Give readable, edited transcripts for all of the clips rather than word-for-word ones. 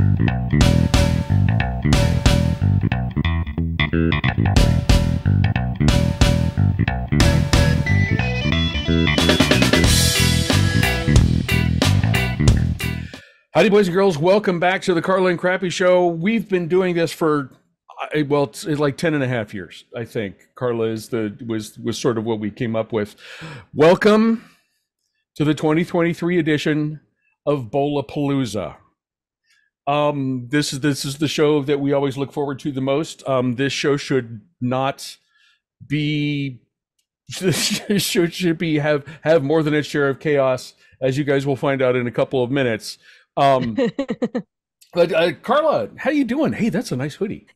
Howdy, boys and girls. Welcome back to the Carla and Crappy Show. We've been doing this for, well, it's like 10 and a half years, I think. Carla was sort of what we came up with. Welcome to the 2023 edition of Bowlapalooza. This is the show that we always look forward to the most. This show should not be, should be have more than its share of chaos, as you guys will find out in a couple of minutes. But Carla, how you doing? Hey, that's a nice hoodie.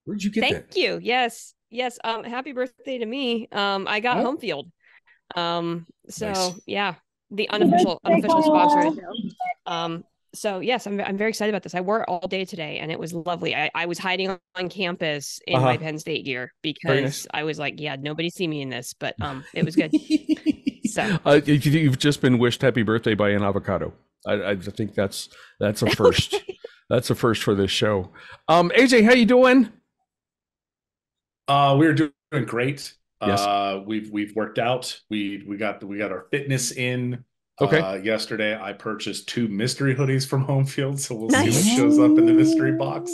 Where'd you get that? Thank you. Yes. Happy birthday to me. I got home field. Nice. Yeah, the unofficial sponsor. So yes, I'm very excited about this. I wore it all day today, and it was lovely. I was hiding on campus in my Penn State gear because nice. I was like, yeah, nobody see me in this, but it was good. So you've just been wished happy birthday by an avocado. I think that's a first. That's a first for this show. AJ, how you doing? We're doing great. Yes. We've worked out. We got our fitness in. Okay. Yesterday I purchased 2 mystery hoodies from Home Field, so we'll see what shows up in the mystery box.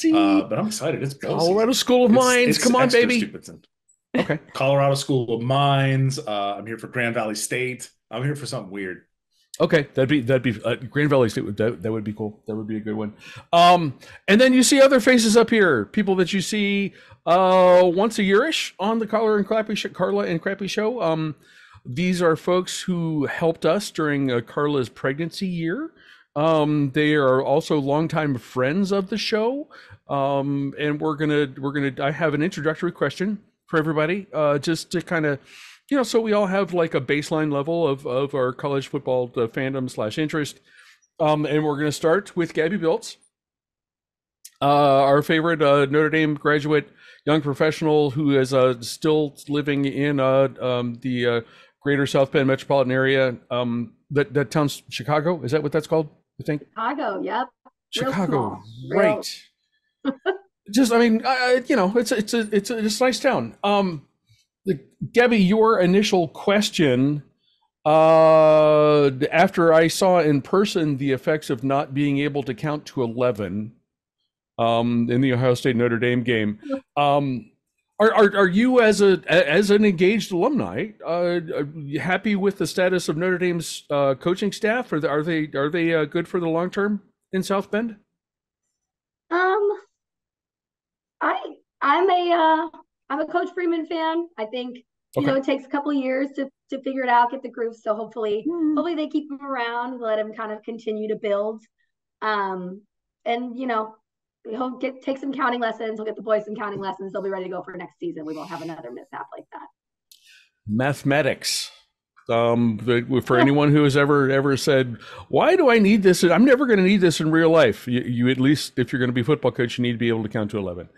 But I'm excited. It's Colorado School of Mines. Come on, baby. Okay. Colorado School of Mines. I'm here for Grand Valley State. I'm here for something weird. Okay, that'd be Grand Valley State. That would be cool. That would be a good one. And then you see other faces up here, people that you see once a year-ish on the Carla and Crappy Show. These are folks who helped us during Carla's pregnancy year. They are also longtime friends of the show. And we're gonna. I have an introductory question for everybody, just to kind of. So we all have like a baseline level of our college football fandom / interest. And we're going to start with Gabby Biltz, our favorite Notre Dame graduate, young professional who is still living in the greater South Bend metropolitan area. That town's Chicago. Is that what that's called? I think. Chicago. Yep. Chicago. Right. Just, I mean, it's a nice town. Gabby, your initial question, after I saw in person the effects of not being able to count to 11 in the Ohio State Notre Dame game, are you as an engaged alumni happy with the status of Notre Dame's coaching staff? Or are they good for the long term in South Bend? I'm a Coach Freeman fan. I think it takes a couple of years to figure it out, get the groove. So hopefully they keep him around, let him kind of continue to build. And he'll take some counting lessons. He'll get the boys some counting lessons. They'll be ready to go for next season. We won't have another mishap like that. Mathematics. For anyone who has ever said, why do I need this? I'm never going to need this in real life. You at least, if you're going to be a football coach, you need to be able to count to 11.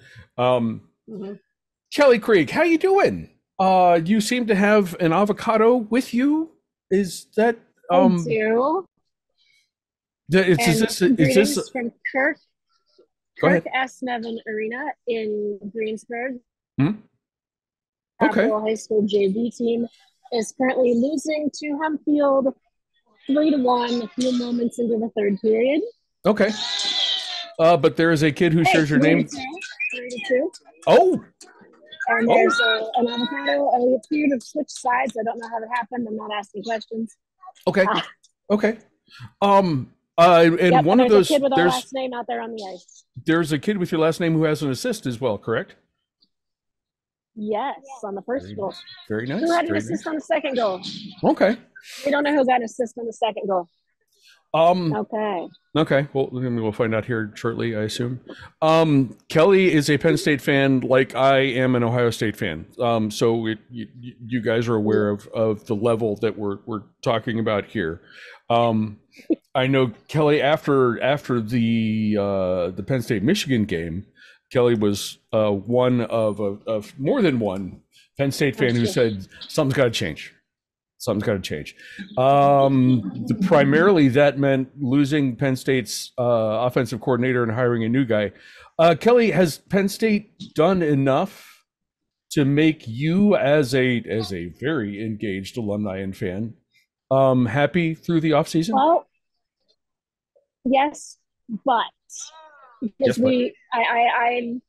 Kelly Krieg, how you doing? You seem to have an avocado with you. Is that I do. Is this from Kirk S. Nevin Arena in Greensburg? Okay. High School JV team is currently losing to Humfield 3-1 a few moments into the third period. Okay. But there is a kid who shares your name. 3-2. Oh. And there's an avocado. I appear to switch sides. I don't know how that happened. I'm not asking questions. Okay. Okay. And one of those. There's a kid with our last name out there on the ice. There's a kid with your last name who has an assist as well, correct? Yes, on the first goal. Very nice. Who had an assist on the second goal? Okay. We don't know who got an assist on the second goal. Okay. Well, we'll find out here shortly, I assume. Kelly is a Penn State fan, like I am an Ohio State fan. So you guys are aware of the level that we're talking about here. I know Kelly after the Penn State Michigan game, Kelly was one of more than one Penn State fan who said something's got to change. Something's got to change. Primarily, that meant losing Penn State's offensive coordinator and hiring a new guy. Kelly, has Penn State done enough to make you, as a very engaged alumni and fan, happy through the offseason? Well, yes, but because I'm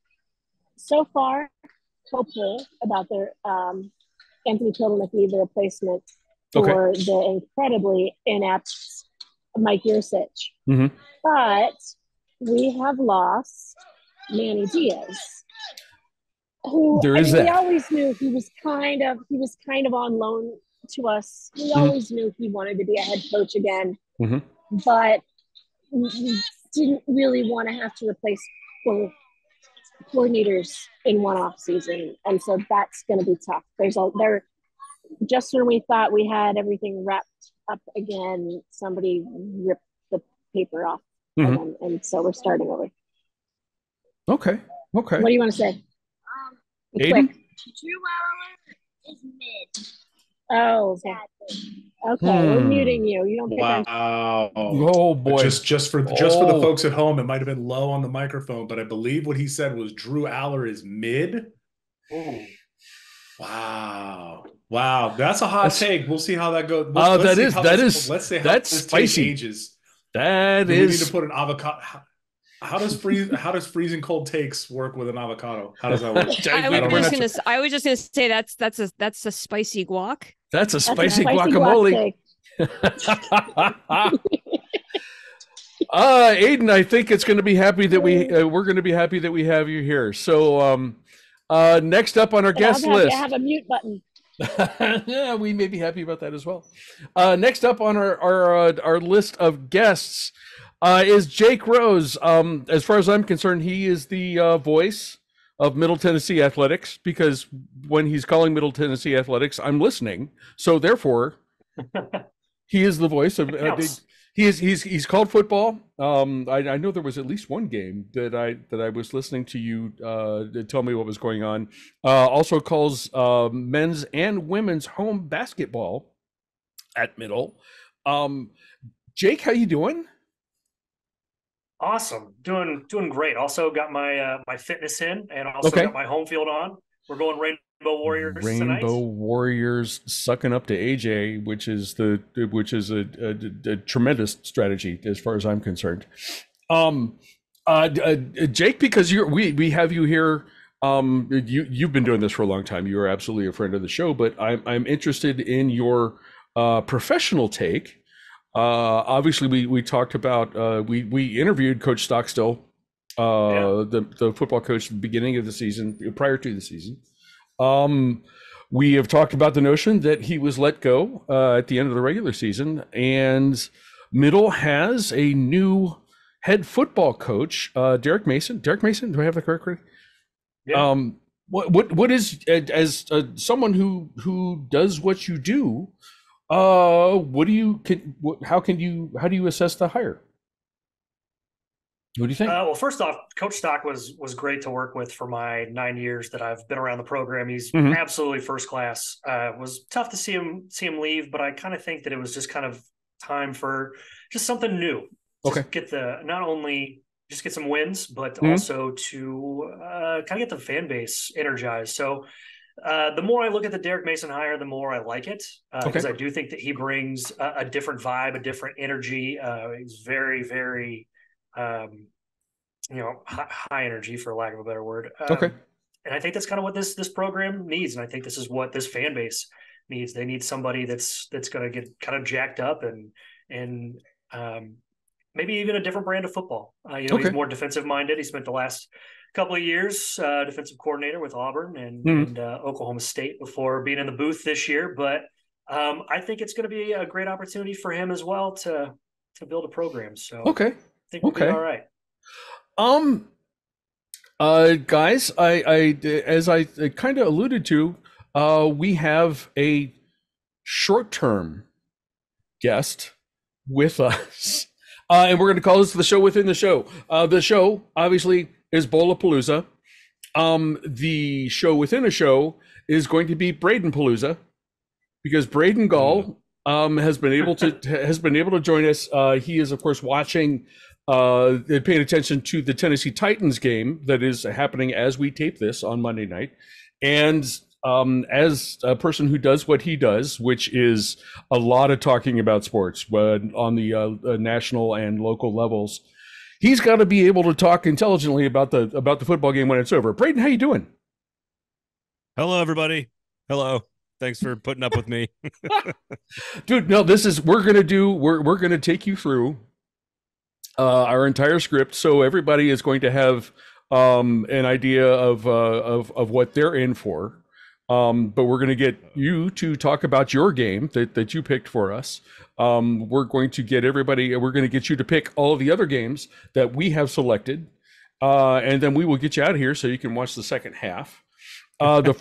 so far hopeful about their Anthony Kildenachy, the replacement for the incredibly inept Mike Yursich. Mm-hmm. But we have lost Manny Diaz, who we always knew he was kind of on loan to us. We always knew he wanted to be a head coach again, but we didn't really want to have to replace both coordinators in one off season, and so that's going to be tough. Just when we thought we had everything wrapped up again, somebody ripped the paper off, and so we're starting over. Okay. What do you want to say? Aiden? Quick. Drew Aller is mid. Oh, okay. We're muting you. You don't pick on. Wow. Oh boy. Just for the folks at home, it might have been low on the microphone, but I believe what he said was Drew Aller is mid. Oh. Wow. That's a hot take. We'll see how that goes. Let's see how this spicy. Ages. We need to put an avocado. How does freezing cold takes work with an avocado? How does that work? I was just gonna say that's a spicy guac. That's a spicy guacamole. Aiden, I think it's going to be happy that we're going to be happy that we have you here. So next up on our guest list, I have a mute button. Yeah, we may be happy about that as well. Next up on our list of guests is Jake Rose. As far as I'm concerned, he is the voice of Middle Tennessee athletics, because when he's calling Middle Tennessee athletics, I'm listening. So therefore, he is the voice of. He's called football. I know there was at least one game that I was listening to you to tell me what was going on. Also calls men's and women's home basketball at Middle. Jake, how you doing? Awesome, doing great. Also got my my fitness in, and also got my home field on. We're going Rainbow Warriors tonight. Rainbow Warriors sucking up to AJ, which is a tremendous strategy as far as I'm concerned. Jake, because we have you here. You've been doing this for a long time. You are absolutely a friend of the show, but I'm interested in your professional take. Obviously, we talked about we interviewed Coach Stockstill, the football coach at the beginning of the season, prior to the season. We have talked about the notion that he was let go at the end of the regular season, and Middle has a new head football coach, Derek Mason. Derek Mason, do I have that correct? Yeah. What is, as someone who does what you do, how do you assess the hire? What do you think? Well, first off, Coach Stock was great to work with for my 9 years that I've been around the program. He's absolutely first class. It was tough to see him leave, but I kind of think that it was just kind of time for just something new. Get not only just get some wins, but also to kind of get the fan base energized. So the more I look at the Derek Mason hire, the more I like it, because I do think that he brings a different vibe, a different energy. He's very, very high energy, for lack of a better word. And I think that's kind of what this program needs. And I think this is what this fan base needs. They need somebody that's going to get kind of jacked up and maybe even a different brand of football. He's more defensive minded. He spent the last couple of years defensive coordinator with Auburn and Oklahoma State before being in the booth this year. But I think it's going to be a great opportunity for him as well to build a program. So I think we'll be all right. Guys, I as I kind of alluded to, we have a short-term guest with us, and we're going to call this the show within the show. The show obviously is Bowlapalooza. The show within a show is going to be Bradenpalooza, because Braden Gall has been able to join us. He is, of course, watching, paying attention to the Tennessee Titans game that is happening as we tape this on Monday night, and as a person who does what he does, which is a lot of talking about sports on the national and local levels, he's got to be able to talk intelligently about the football game when it's over. Braden, how you doing? Hello, everybody. Hello. Thanks for putting up with me. Dude, no, we're going to take you through our entire script, so everybody is going to have an idea of what they're in for. But we're going to get you to talk about your game that you picked for us. We're going to get you to pick all the other games that we have selected. And then we will get you out of here so you can watch the second half. The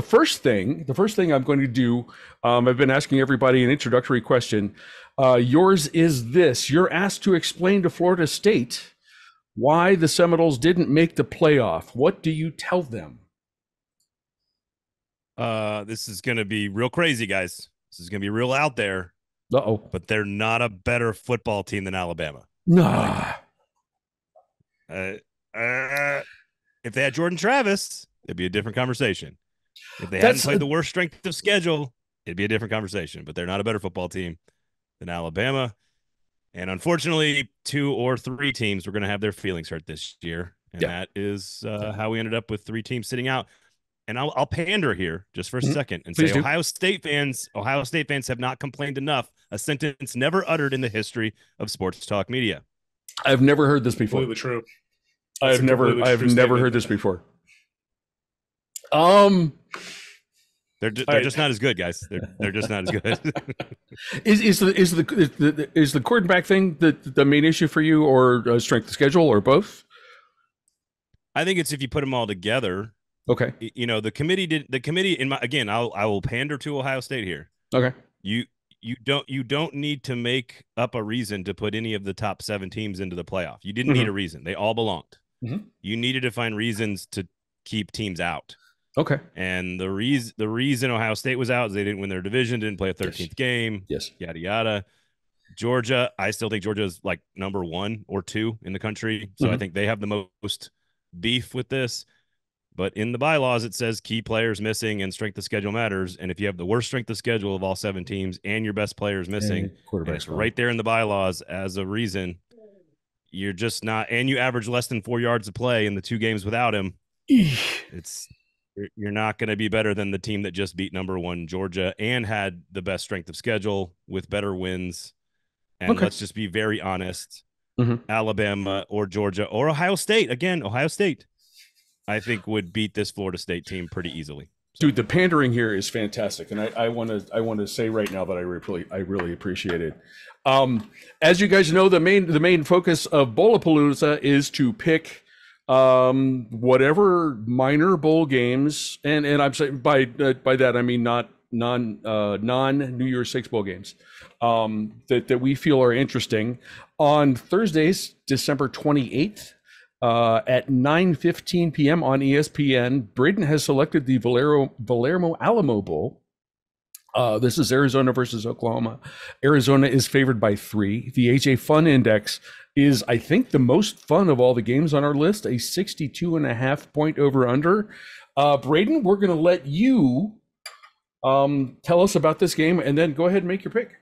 first thing I'm going to do, I've been asking everybody an introductory question. Yours is this: you're asked to explain to Florida State why the Seminoles didn't make the playoff. What do you tell them? This is going to be real crazy, guys. This is going to be real out there. Uh-oh. But they're not a better football team than Alabama. Nah. If they had Jordan Travis, it'd be a different conversation. If they hadn't played the worst strength of schedule, it'd be a different conversation. But they're not a better football team than Alabama. And unfortunately, 2 or 3 teams were going to have their feelings hurt this year. And that is how we ended up with 3 teams sitting out. And I'll pander here just for a second and say Ohio State fans have not complained enough. A sentence never uttered in the history of sports talk media. I've never heard this before. Completely true. I've never heard this before. They're just not as good, guys. They're just not as good. Is the quarterback thing the main issue for you, or strength of schedule, or both? I think it's if you put them all together. Okay. You know, the committee I will pander to Ohio State here. Okay. You don't need to make up a reason to put any of the top 7 teams into the playoff. You didn't need a reason. They all belonged. You needed to find reasons to keep teams out. Okay. And the reason Ohio State was out is they didn't win their division, didn't play a 13th game. Yes. Yada yada. Georgia, I still think Georgia is like number 1 or 2 in the country. So I think they have the most beef with this. But in the bylaws, it says key players missing and strength of schedule matters. And if you have the worst strength of schedule of all 7 teams and your best players missing, and it's right there in the bylaws as a reason, you're just not, and you average less than 4 yards of play in the 2 games without him, you're not going to be better than the team that just beat number 1 Georgia and had the best strength of schedule with better wins. And let's just be very honest, Alabama or Georgia or Ohio State, again, Ohio State, I think would beat this Florida State team pretty easily. Dude, the pandering here is fantastic, and I want to say right now that I really appreciate it. As you guys know, the main focus of Bowlapalooza is to pick whatever minor bowl games, and I'm saying by that I mean not non New Year's Six bowl games that we feel are interesting on Thursdays, December 28th. At 9:15 p.m. on ESPN, Braden has selected the Valermo Alamo Bowl. This is Arizona versus Oklahoma. Arizona is favored by 3. The AJ Fun Index is, I think, the most fun of all the games on our list, a 62.5 point over-under. Braden, we're going to let you tell us about this game, and then go ahead and make your pick.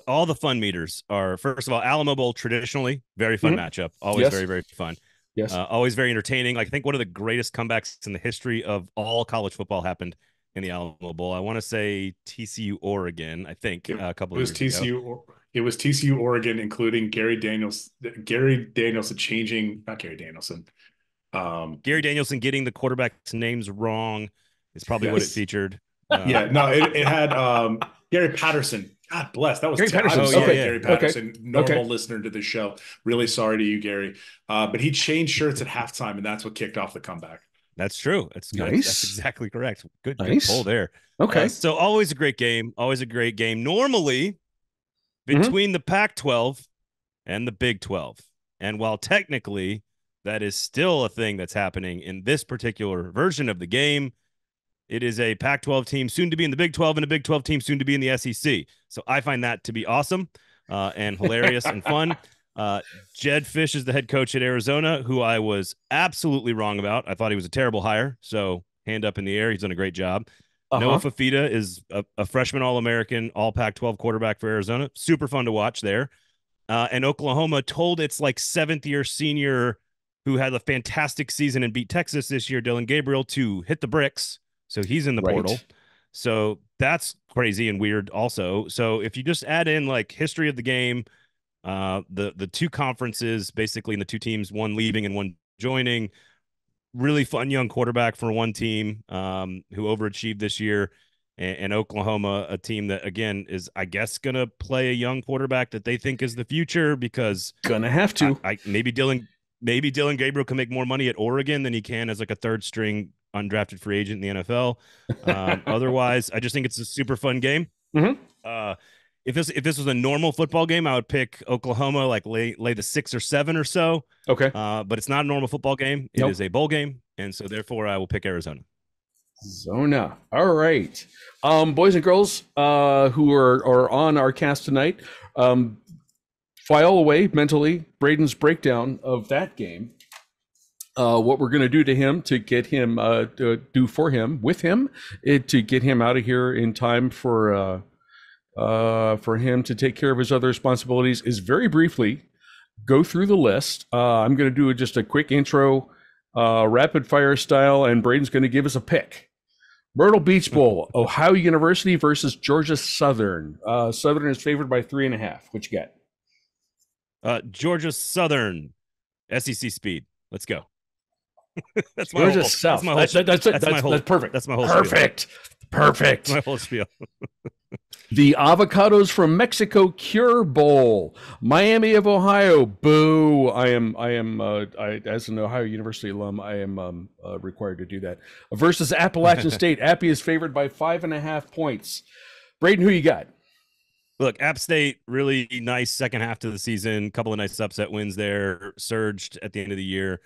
All the fun meters are, first of all, Alamo Bowl, traditionally very fun matchup, always very, very fun. Yes. Always very entertaining. Like, I think one of the greatest comebacks in the history of all college football happened in the Alamo Bowl. I want to say TCU Oregon, I think, a couple of years ago. It was TCU Oregon, including Gary Danielson changing, not Gary Danielson. Gary Danielson getting the quarterback's names wrong is probably what it featured. It had Gary Patterson. God bless. That was Gary Patterson. Gary Patterson, normal listener to the show. Really sorry to you, Gary. But he changed shirts at halftime, and that's what kicked off the comeback. That's true. That's good. Nice. That's exactly correct. Good pull there. Okay. So always a great game. Always a great game. Normally between the Pac-12 and the Big 12. And while technically that is still a thing that's happening in this particular version of the game, It is a Pac-12 team soon to be in the Big 12 and a Big 12 team soon to be in the SEC. So I find that to be awesome and hilarious and fun. Jed Fish is the head coach at Arizona, who I was absolutely wrong about. I thought he was a terrible hire. So hand up in the air. He's done a great job. Noah Fafita is a freshman All-American, all Pac-12 quarterback for Arizona. Super fun to watch there. And Oklahoma told its like 7th-year senior who had a fantastic season and beat Texas this year, Dylan Gabriel, to hit the bricks. So he's in the portal. So that's crazy and weird also. So if you just add in like history of the game, the two conferences, basically, and the two teams, one leaving and one joining, really fun young quarterback for one team who overachieved this year. And Oklahoma, a team that, again, is, I guess, going to play a young quarterback that they think is the future because going to have to. Maybe Dylan Gabriel can make more money at Oregon than he can as like a third string undrafted free agent in the NFL. Otherwise, I just think it's a super fun game. If this was a normal football game, I would pick Oklahoma, like lay the 6 or 7 or so. Okay. But it's not a normal football game. It is a bowl game. And so therefore I will pick Arizona. Zona. All right. Boys and girls who are on our cast tonight, file away mentally Braden's breakdown of that game. What we're going to do to him to get him, to get him out of here in time for him to take care of his other responsibilities is very briefly go through the list. I'm going to do just a quick intro, rapid fire style, and Braden's going to give us a pick. Myrtle Beach Bowl, Ohio University versus Georgia Southern. Southern is favored by 3.5. What you got? Georgia Southern, SEC speed. Let's go. That's my Georgia South. That's perfect. That's my whole perfect. Spiel. Perfect. That's my whole spiel. The Avocados from Mexico Cure Bowl, Miami of Ohio. Boo! I as an Ohio University alum, I am required to do that. Versus Appalachian State. Appy is favored by 5.5 points. Braden, who you got? Look, App State, really nice second half to the season. Couple of nice upset wins there. Surged at the end of the year.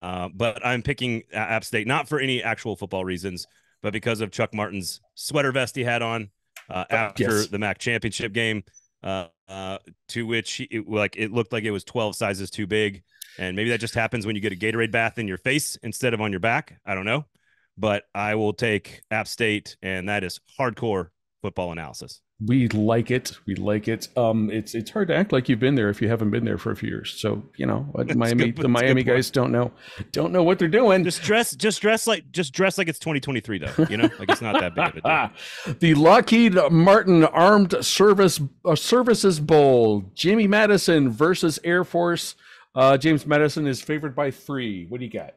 But I'm picking App State, not for any actual football reasons, but because of Chuck Martin's sweater vest he had on after the MAC championship game, to which it looked like it was 12 sizes too big. And maybe that just happens when you get a Gatorade bath in your face instead of on your back. I don't know. But I will take App State, and that is hardcore football analysis. We like it. We like it. It's hard to act like you've been there if you haven't been there for a few years. So, the Miami guys don't know what they're doing. Just dress like it's 2023 though. Like it's not that big of a deal. The Lockheed Martin Armed Services Bowl, Jimmy Madison versus Air Force. James Madison is favored by 3. What do you got?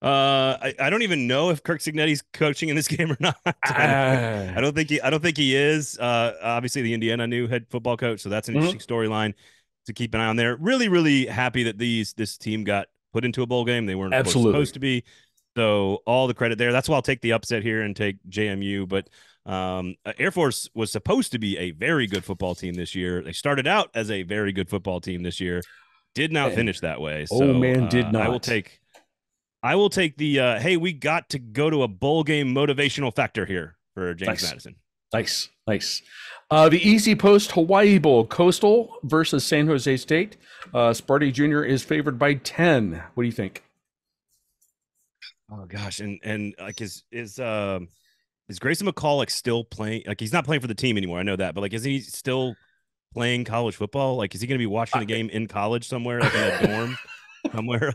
I don't even know if Kirk Cignetti's coaching in this game or not. I don't think he is. Obviously the Indiana new head football coach, so that's an interesting storyline to keep an eye on there. Really, really happy that this team got put into a bowl game. They weren't supposed to be. So all the credit there. That's why I'll take the upset here and take JMU. But Air Force was supposed to be a very good football team this year. They started out as a very good football team this year. Did not finish that way. So, did not. I will take the hey, we got to go to a bowl game motivational factor here for James Madison. Nice. The Easy Post Hawaii Bowl, Coastal versus San Jose State. Sparty Jr. is favored by 10. What do you think? Oh gosh, and like is Grayson McCall like still playing? Like he's not playing for the team anymore. I know that, but like is he still playing college football? Like is he going to be watching the game in college somewhere, like in a dorm? Somewhere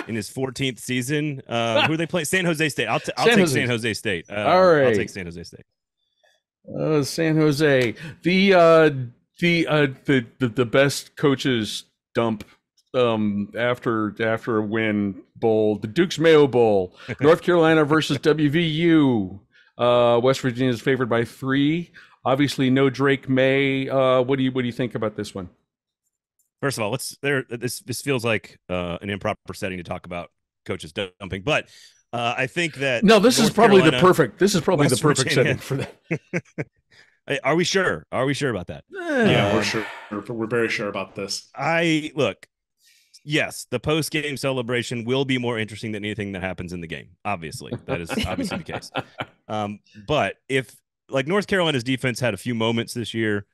in his 14th season. Who are they playing? San Jose State. I'll take San Jose State. All right. I'll take San Jose State. San Jose. The best coaches dump after a win bowl. The Duke's Mayo Bowl. North Carolina versus WVU. West Virginia is favored by 3. Obviously, no Drake May. What do you think about this one? This feels like an improper setting to talk about coaches dumping, but I think that this is probably the perfect setting for that. Are we sure? Are we sure about that? Yeah, we're sure. We're very sure about this. yes, the post-game celebration will be more interesting than anything that happens in the game. Obviously, that is obviously the case. But if like North Carolina's defense had a few moments this year,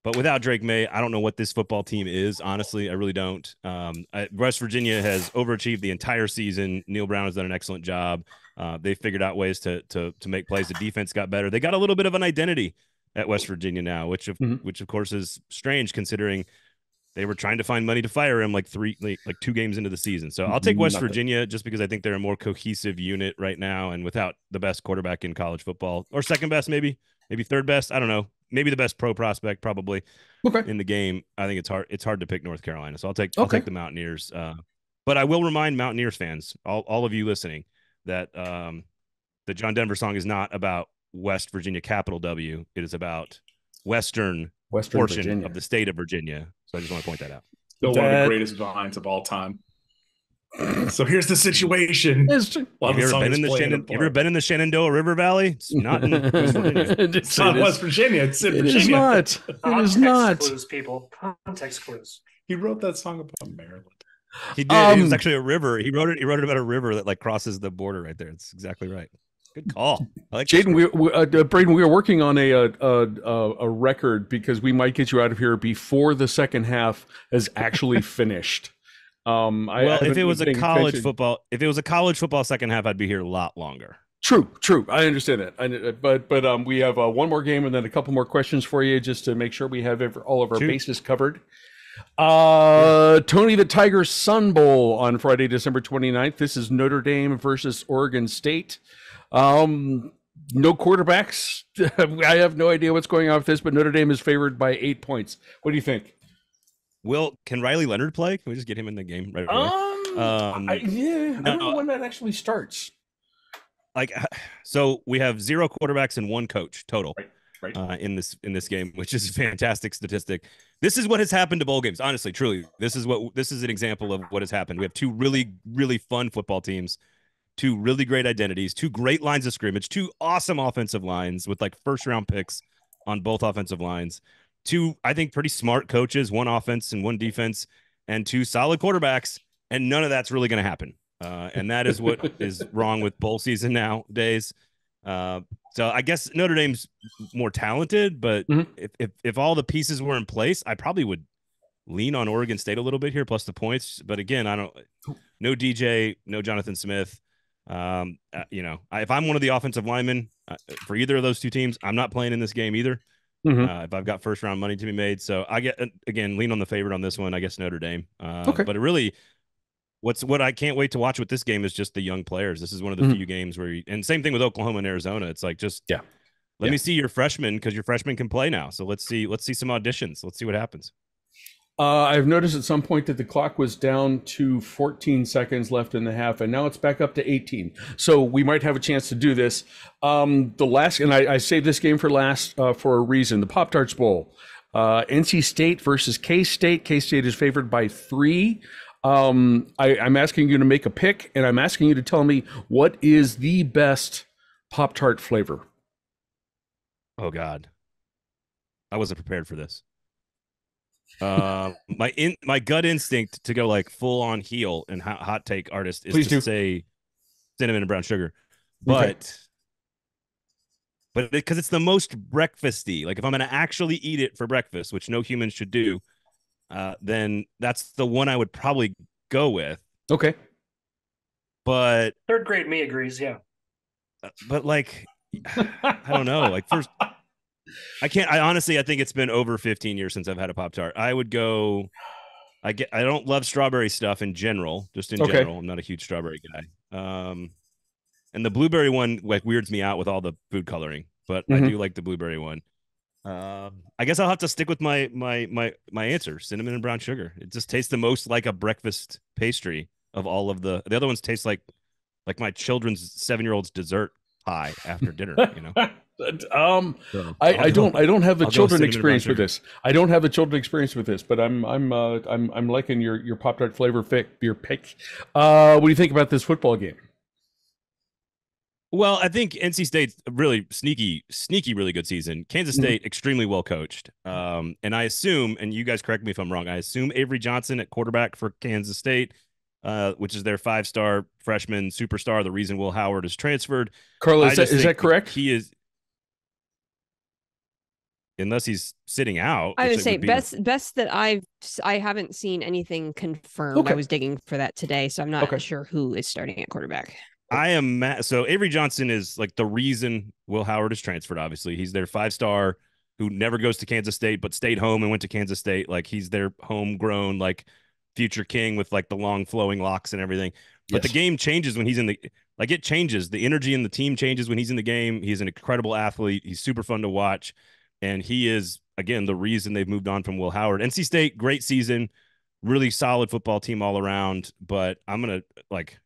but without Drake May, I don't know what this football team is. Honestly, I really don't. West Virginia has overachieved the entire season. Neil Brown has done an excellent job. They figured out ways to make plays. The defense got better. They got a little bit of an identity at West Virginia now, which of course is strange considering they were trying to find money to fire him like 2 games into the season. So I'll take West Virginia just because I think they're a more cohesive unit right now, and without the best quarterback in college football, or second best, maybe third best. I don't know. Maybe the best pro prospect probably in the game. I think it's hard to pick North Carolina. So I'll take the Mountaineers. But I will remind Mountaineers fans, all of you listening, that the John Denver song is not about West Virginia capital W. It is about Western portion Virginia. Of the state of Virginia. So I just want to point that out. Still one of the greatest vines of all time. So here's the situation. Have you ever been in the Shenandoah River Valley? It's not in West Virginia. It's not West Virginia. It's in Virginia. It is not. It is not. Clues, people. Context clues. He wrote that song about Maryland. He did. It was actually a river. He wrote it about a river that like crosses the border right there. It's exactly right. Good call. I like Jaden, Braden, we are working on a record because we might get you out of here before the second half is actually finished. If it was a college football second half, I'd be here a lot longer. True. I understand that. But we have one more game and then a couple more questions for you just to make sure we have all of our bases covered. Tony the Tiger's Sun Bowl on Friday, December 29th. This is Notre Dame versus Oregon State. No quarterbacks. I have no idea what's going on with this, but Notre Dame is favored by 8 points. What do you think? Can Riley Leonard play? Can we just get him in the game right away? I don't know when that actually starts. So we have 0 quarterbacks and 1 coach total. Right. In this game, which is a fantastic statistic. This is what has happened to bowl games. Honestly, truly, this is an example of what has happened. We have 2 really, really fun football teams, 2 really great identities, 2 great lines of scrimmage, 2 awesome offensive lines with like first round picks on both offensive lines, 2, I think, pretty smart coaches, 1 offense and 1 defense, and 2 solid quarterbacks. And none of that's really going to happen. And that is what is wrong with bowl season nowadays. So I guess Notre Dame's more talented, but if all the pieces were in place, I probably would lean on Oregon State a little bit here, plus the points. But again, no DJ, no Jonathan Smith. If I'm one of the offensive linemen for either of those 2 teams, I'm not playing in this game either. If I've got first round money to be made. So I lean on the favorite on this one. I guess Notre Dame. But it really, what I can't wait to watch with this game is just the young players. This is one of the few games where and same thing with Oklahoma and Arizona. It's like let me see your freshmen, because your freshmen can play now. So let's see some auditions. Let's see what happens. I've noticed at some point that the clock was down to 14 seconds left in the half, and now it's back up to 18. So we might have a chance to do this. I saved this game for last for a reason. The Pop-Tarts Bowl, NC State versus K-State. K-State is favored by 3. I'm asking you to make a pick, and I'm asking you to tell me what is the best Pop-Tart flavor. Oh God, I wasn't prepared for this. My gut instinct to go like full on heel and hot take artist is to say cinnamon and brown sugar, but because it's the most breakfasty. Like if I'm going to actually eat it for breakfast, which no human should do, then that's the one I would probably go with. Okay. But 3rd grade me agrees. Yeah. But like, I don't know. Like first, I think it's been over 15 years since I've had a Pop-Tart. I would go, I don't love strawberry stuff in general, just in general. I'm not a huge strawberry guy. And the blueberry one like weirds me out with all the food coloring, but I do like the blueberry one. I guess I'll have to stick with my answer, cinnamon and brown sugar. It just tastes the most like a breakfast pastry of all of the other ones taste like my children's 7-year-old's dessert pie after dinner, you know. I don't have the children experience with this. I don't have the children experience with this, but I'm liking your Pop-Tart flavor pick. What do you think about this football game? Well, I think NC State's a really sneaky, really good season. Kansas State, extremely well coached. And I assume, and you guys correct me if I'm wrong, I assume Avery Johnson at quarterback for Kansas State, which is their 5-star freshman superstar, the reason Will Howard is transferred. Carla, is that correct? He is, unless he's sitting out. I would say best that I haven't seen anything confirmed. Okay. I was digging for that today, so I'm not sure who is starting at quarterback. So Avery Johnson is like the reason Will Howard is transferred. Obviously, he's their 5-star who never goes to Kansas State, but stayed home and went to Kansas State. Like he's their homegrown, like future king with like the long flowing locks and everything. But the game changes when he's in it changes. The energy in the team changes when he's in the game. He's an incredible athlete. He's super fun to watch. And he is, again, the reason they've moved on from Will Howard. NC State, great season. Really solid football team all around, but I'm going to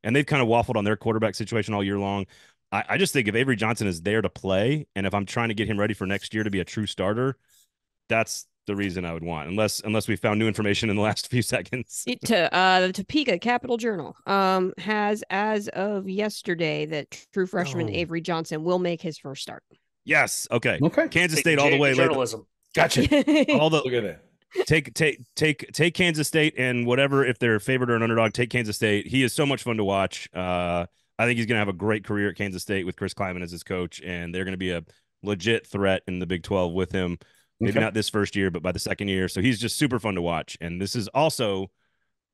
and they've kind of waffled on their quarterback situation all year long. I just think if Avery Johnson is there to play, and if I'm trying to get him ready for next year to be a true starter, that's the reason I would want, unless we found new information in the last few seconds. The Topeka Capital Journal has, as of yesterday, that true freshman Avery Johnson will make his first start. Yes. Okay. Kansas State all the way. Journalism. Gotcha. Look at that. Take Kansas State, and whatever, if they're a favorite or an underdog, take Kansas State. He is so much fun to watch. I think he's going to have a great career at Kansas State with Chris Kleiman as his coach, and they're going to be a legit threat in the Big 12 with him. Maybe not this first year, but by the second year. So he's just super fun to watch. And this is also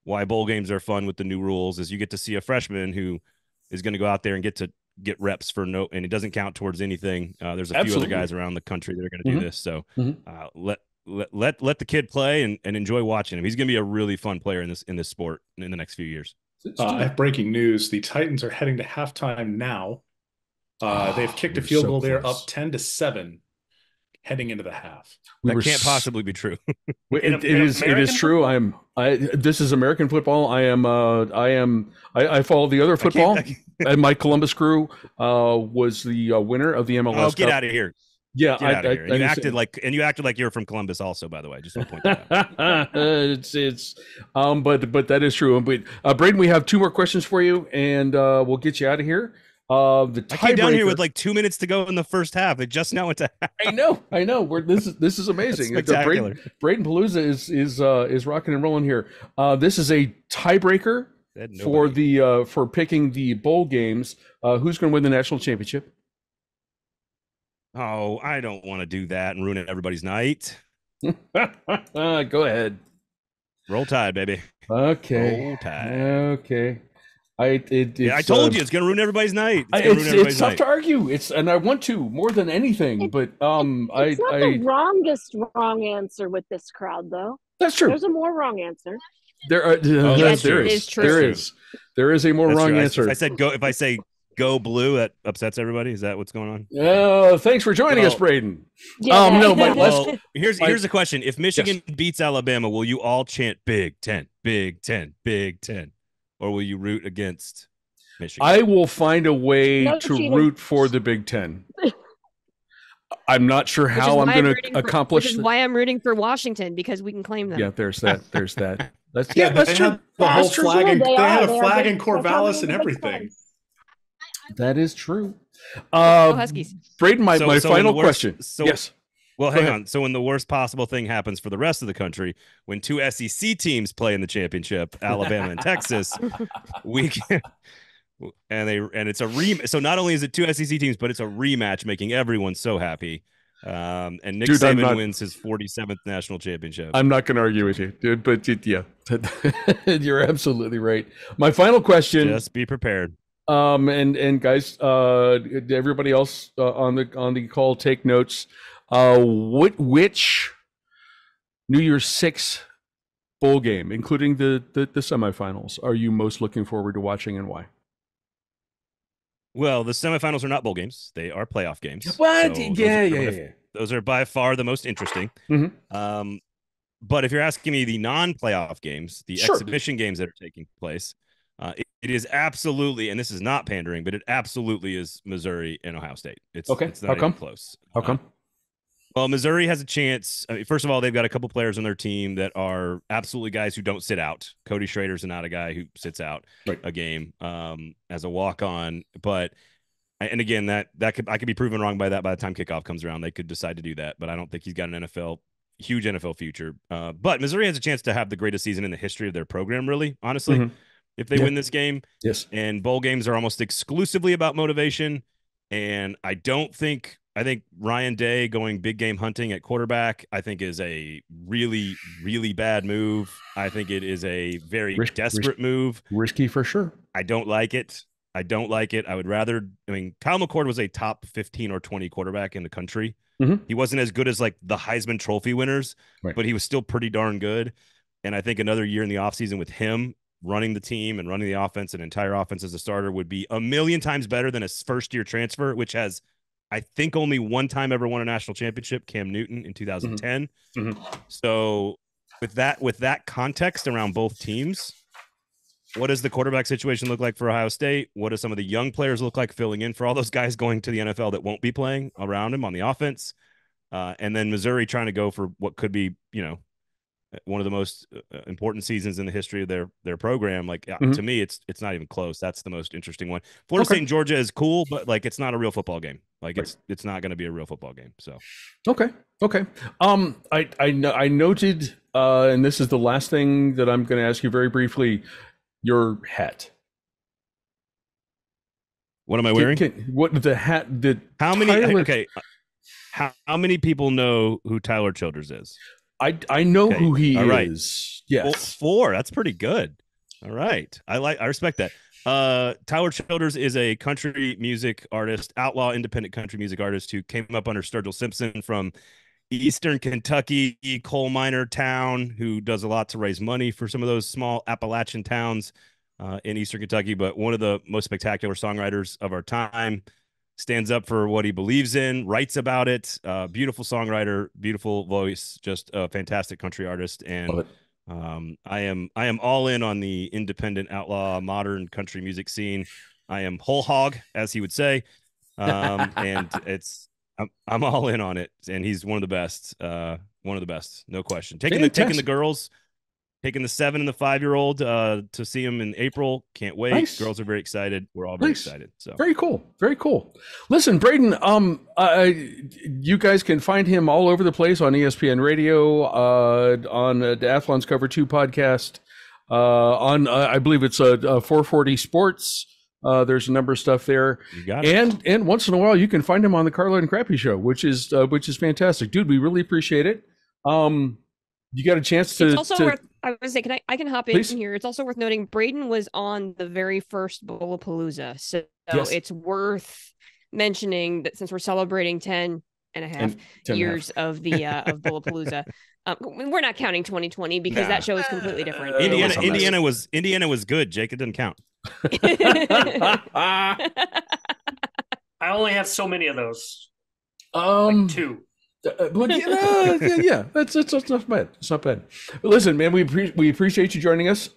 why bowl games are fun with the new rules, is you get to see a freshman who is going to go out there and get reps for and it doesn't count towards anything. There's a few other guys around the country that are going to do this. So let the kid play and enjoy watching him. He's going to be a really fun player in this sport in the next few years. I have breaking news. The Titans are heading to halftime now. They've kicked a field goal. They're up 10-7 heading into the half. That can't possibly be true. It is true. This is American football. I follow the other football. And my Columbus Crew was the winner of the MLS Cup. Get out of here. Yeah, you acted like you were from Columbus also, by the way. Just want to point that out. But that is true. But Braden, we have 2 more questions for you, and we'll get you out of here. I came down here with like 2 minutes to go in the first half. It just now went to half. I know. This is amazing. Spectacular. Bradenpalooza is rocking and rolling here. This is a tiebreaker for picking the bowl games. Who's going to win the national championship? Oh, I don't want to do that and ruin everybody's night. Go ahead. Roll Tide, baby. Okay. Roll Tide. Okay. I told you it's going to ruin everybody's night. It's tough to argue. And I want to more than anything, but it's not the wrongest wrong answer with this crowd, though. That's true. There's a more wrong answer. There is a more wrong answer. If I say go blue, that upsets everybody. Is that what's going on? Oh, thanks for joining us, Braden. Yeah. Here's the question: if Michigan beats Alabama, will you all chant Big 10, Big 10, Big 10, or will you root against Michigan? I will find a way to root for the Big 10. I'm not sure how I'm going to accomplish. Which is why I'm rooting for Washington, because we can claim them. Yeah, there's that. That's true. The whole flag, and they had a flag in Corvallis and everything. That is true. Huskies. Braden, my final question. Yes. Well, hang on. So when the worst possible thing happens for the rest of the country, when 2 SEC teams play in the championship, Alabama and Texas, we can, and it's a so not only is it 2 SEC teams, but it's a rematch, making everyone so happy. And Nick Saban wins his 47th national championship. I'm not going to argue with you, dude, but yeah, you're absolutely right. My final question. Just be prepared. And guys, everybody else on the call, take notes. Which New Year's 6 bowl game, including the semifinals, are you most looking forward to watching, and why? Well, the semifinals are not bowl games; they are playoff games. What? So yeah. Those are by far the most interesting. Mm-hmm. But if you're asking me the non-playoff games, the exhibition games that are taking place, it is absolutely, and this is not pandering, but it absolutely is Missouri and Ohio State. It's not even close. How come? Well, Missouri has a chance. I mean, first of all, they've got a couple players on their team that are absolutely guys who don't sit out. Cody Schrader's not a guy who sits out a game as a walk-on. But And again, that could I could be proven wrong by that by the time kickoff comes around. They could decide to do that, but I don't think he's got an huge NFL future. But Missouri has a chance to have the greatest season in the history of their program, really, honestly, if they win this game. Yes. And bowl games are almost exclusively about motivation. And I think Ryan Day going big game hunting at quarterback, I think is a really, really bad move. I think it is a very desperate move. Risky for sure. I don't like it. I would rather, Kyle McCord was a top 15 or 20 quarterback in the country. He wasn't as good as like the Heisman Trophy winners, but he was still pretty darn good. And I think another year in the offseason with him running the team and running the offense, an entire offense as a starter, would be a million times better than a first-year transfer, which has, I think, only one time ever won a national championship, Cam Newton in 2010. So with that context around both teams, what does the quarterback situation look like for Ohio State? What do some of the young players look like filling in for all those guys going to the NFL that won't be playing around him on the offense? And then Missouri trying to go for what could be, one of the most important seasons in the history of their program. Like to me, it's not even close. That's the most interesting one. Florida State and Georgia is cool, but like it's not a real football game. Like it's not going to be a real football game. So okay. I noted, and this is the last thing that I'm going to ask you very briefly. Your hat. What am I wearing? What the hat? How many people know who Tyler Childers is? I know who he is. Yes. Well, 4. That's pretty good. All right. I respect that. Tyler Childers is a country music artist, outlaw independent country music artist who came up under Sturgill Simpson from Eastern Kentucky, coal miner town, who does a lot to raise money for some of those small Appalachian towns in Eastern Kentucky, but one of the most spectacular songwriters of our time. Stands up for what he believes in, writes about it. Beautiful songwriter, beautiful voice, just a fantastic country artist. And I am all in on the independent, outlaw, modern country music scene. I am whole hog, as he would say, and I'm all in on it. And he's one of the best. No question. Taking the girls. Taking the 7 and the 5-year-old to see him in April. Can't wait. Nice. Girls are very excited. We're all very excited. So very cool. Listen, Braden, you guys can find him all over the place on ESPN Radio, on the Athlon's Cover 2 podcast, on I believe it's 440 Sports. There's a number of stuff there. You got it. And once in a while you can find him on the Carla and Crappy Show, which is fantastic, dude. We really appreciate it. You got a chance to. It's also worth. I was saying, I can hop in Please? here. It's also worth noting Braden was on the very first Bowlapalooza, so it's worth mentioning that since we're celebrating 10 and a half years of the of Bowlapalooza, we're not counting 2020 because that show is completely different. Indiana was good. Jake, it didn't count. I only have so many of those. Like 2. But yeah, that's not bad. It's not bad. But listen, man, we appreciate you joining us.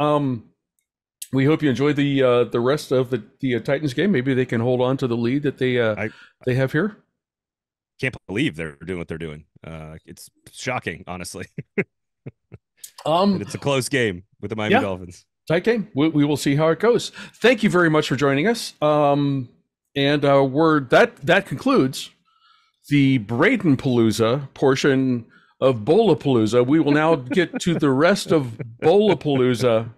We hope you enjoy the rest of the Titans game. Maybe they can hold on to the lead that they have here. Can't believe they're doing what they're doing. It's shocking, honestly. It's a close game with the Miami Dolphins. Tight game. We will see how it goes. Thank you very much for joining us. And that concludes the Bradenpalooza portion of Bowlapalooza. We will now get to the rest of Bowlapalooza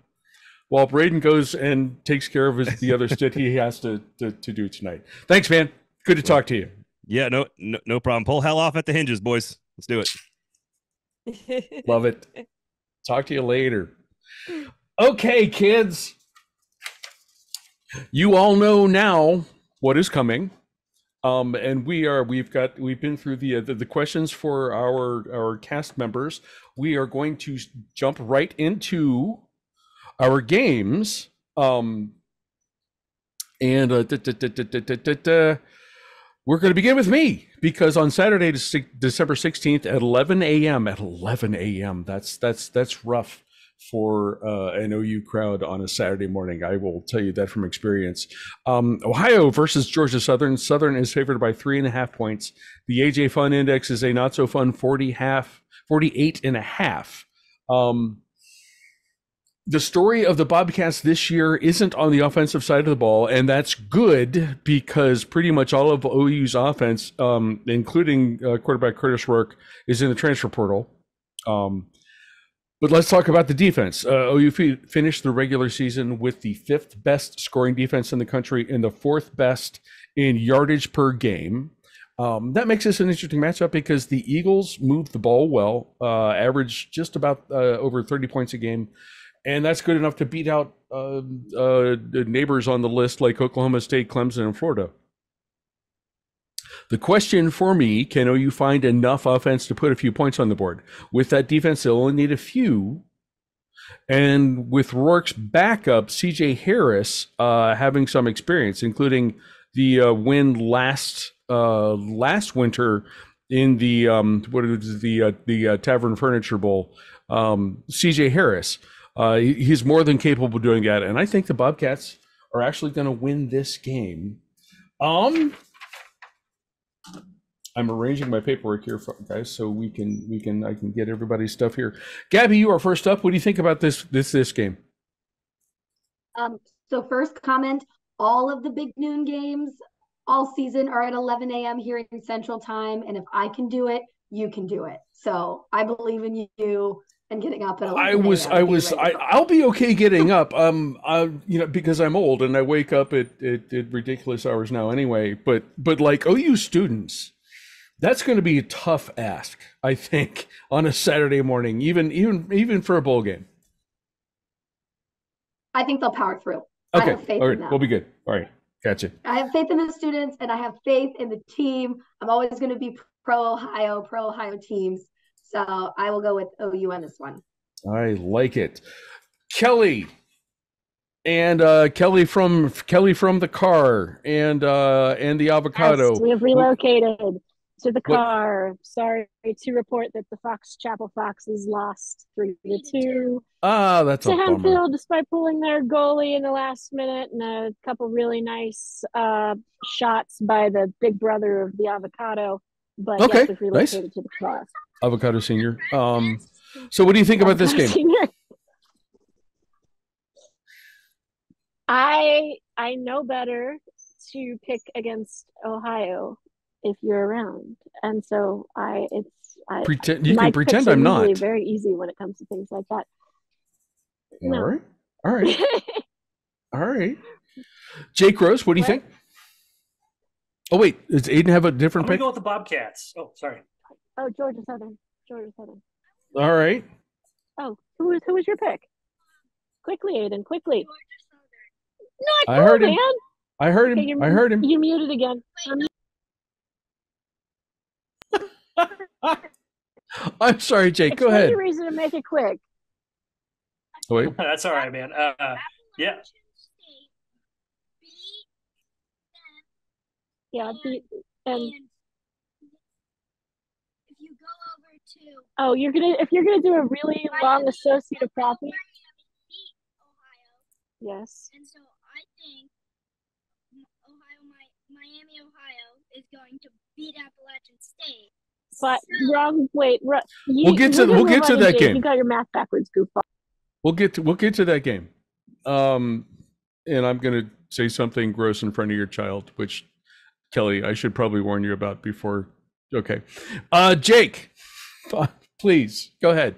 while Braden goes and takes care of the other shit he has to do tonight. Thanks, man. Good to talk to you. Yeah, no problem. Pull hell off at the hinges, boys. Let's do it. Love it. Talk to you later. Okay, kids. You all know now what is coming. And we've been through the questions for our cast members. We are going to jump right into our games. We're going to begin with me because on Saturday, December 16th at 11 a.m. That's rough for an OU crowd on a Saturday morning. I will tell you that from experience. Ohio versus Georgia Southern. Southern is favored by 3.5 points. The AJ Fun Index is a not so fun 48.5. The story of the Bobcats this year isn't on the offensive side of the ball, and that's good because pretty much all of OU's offense, including quarterback Curtis Rourke, is in the transfer portal. But let's talk about the defense. OU finished the regular season with the 5th best scoring defense in the country and the 4th best in yardage per game. That makes this an interesting matchup because the Eagles moved the ball well, averaged just about over 30 points a game. And that's good enough to beat out the neighbors on the list like Oklahoma State, Clemson, and Florida. The question for me, can OU find enough offense to put a few points on the board? With that defense, they'll only need a few. And with Rourke's backup, C.J. Harris, having some experience, including the win last winter in the Tavern Furniture Bowl, C.J. Harris. He's more than capable of doing that, and I think the Bobcats are actually going to win this game. I'm arranging my paperwork here, guys, so I can get everybody's stuff here. Gabby, you are first up. What do you think about this game? So first comment: all of the big noon games all season are at 11 a.m. here in Central Time, and if I can do it, you can do it. So I believe in you. And getting up at 11 I'll be okay getting up. Because I'm old and I wake up at ridiculous hours now anyway. But like OU students, that's going to be a tough ask, I think, on a Saturday morning, even for a bowl game. I think they'll power through. Okay, I have faith all right, in them. We'll be good. All right, gotcha. I have faith in the students, and I have faith in the team. I'm always going to be pro Ohio teams. So I will go with OU on this one. I like it. Kelly and Kelly from the car and the avocado. Yes, we have relocated to the car. Sorry to report that the Chapel Foxes lost 3-2. That's a bummer. Hemphill, despite pulling their goalie in the last minute and a couple really nice shots by the big brother of the avocado. But okay, yes, we've relocated nice. To the car. Avocado Senior. So what do you think about this game? Senior. I know better to pick against Ohio if you're around, and so you can pretend I'm not. Very easy when it comes to things like that. No. All right. Jake Rose, what do you think? Oh wait, does Aiden have a different pick? I'm gonna go with the Bobcats. Oh, sorry. Oh, Georgia Southern. All right. Oh, who was your pick? Quickly, Aiden, quickly. I heard him. I heard him. Okay, I heard him. You muted again. I'm sorry, Jake. Go ahead. Any reason to make it quick. Oh, wait. That's all right, man. Yeah. Yeah, and if you go over to if you're gonna do a really long associative property. Yes. And so I think Miami, Ohio is going to beat Appalachian State. But wait. We'll get to that game. You got your math backwards, goofball. We'll get to that game. And I'm gonna say something gross in front of your child, which Kelly, I should probably warn you about before. Okay. Jake, please go ahead.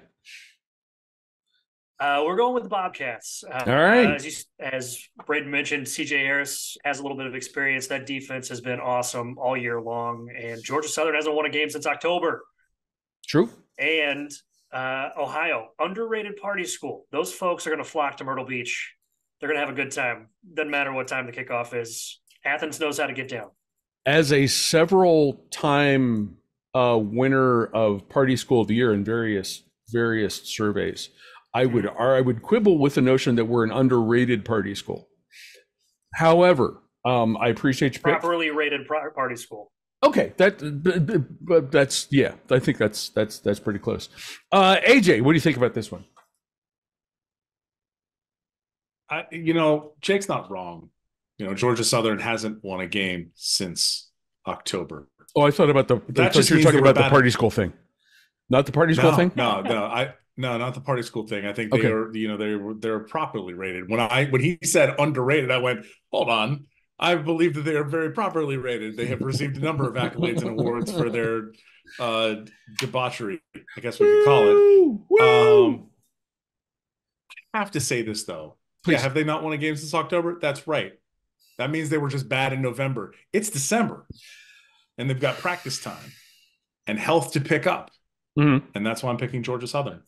We're going with the Bobcats. All right. As Braden mentioned, C.J. Harris has a little bit of experience. That defense has been awesome all year long. And Georgia Southern hasn't won a game since October. True. And Ohio, underrated party school. Those folks are going to flock to Myrtle Beach. They're going to have a good time. Doesn't matter what time the kickoff is. Athens knows how to get down. As a several-time winner of Party School of the Year in various surveys, I would quibble with the notion that we're an underrated party school. However, I appreciate your pick. Properly rated party school. Okay, that's I think that's pretty close. AJ, what do you think about this one? Jake's not wrong. Georgia Southern hasn't won a game since October. Oh, I thought about you were talking about the party school thing, not the party school thing. No. No, not the party school thing. I think they are, they're properly rated. When he said underrated, I went, hold on. I believe that they are very properly rated. They have received a number of accolades and awards for their debauchery, I guess we could call it. I have to say this though. Please. Yeah, have they not won a game since October? That's right. That means they were just bad in November. It's December, and they've got practice time and health to pick up. Mm-hmm. And that's why I'm picking Georgia Southern.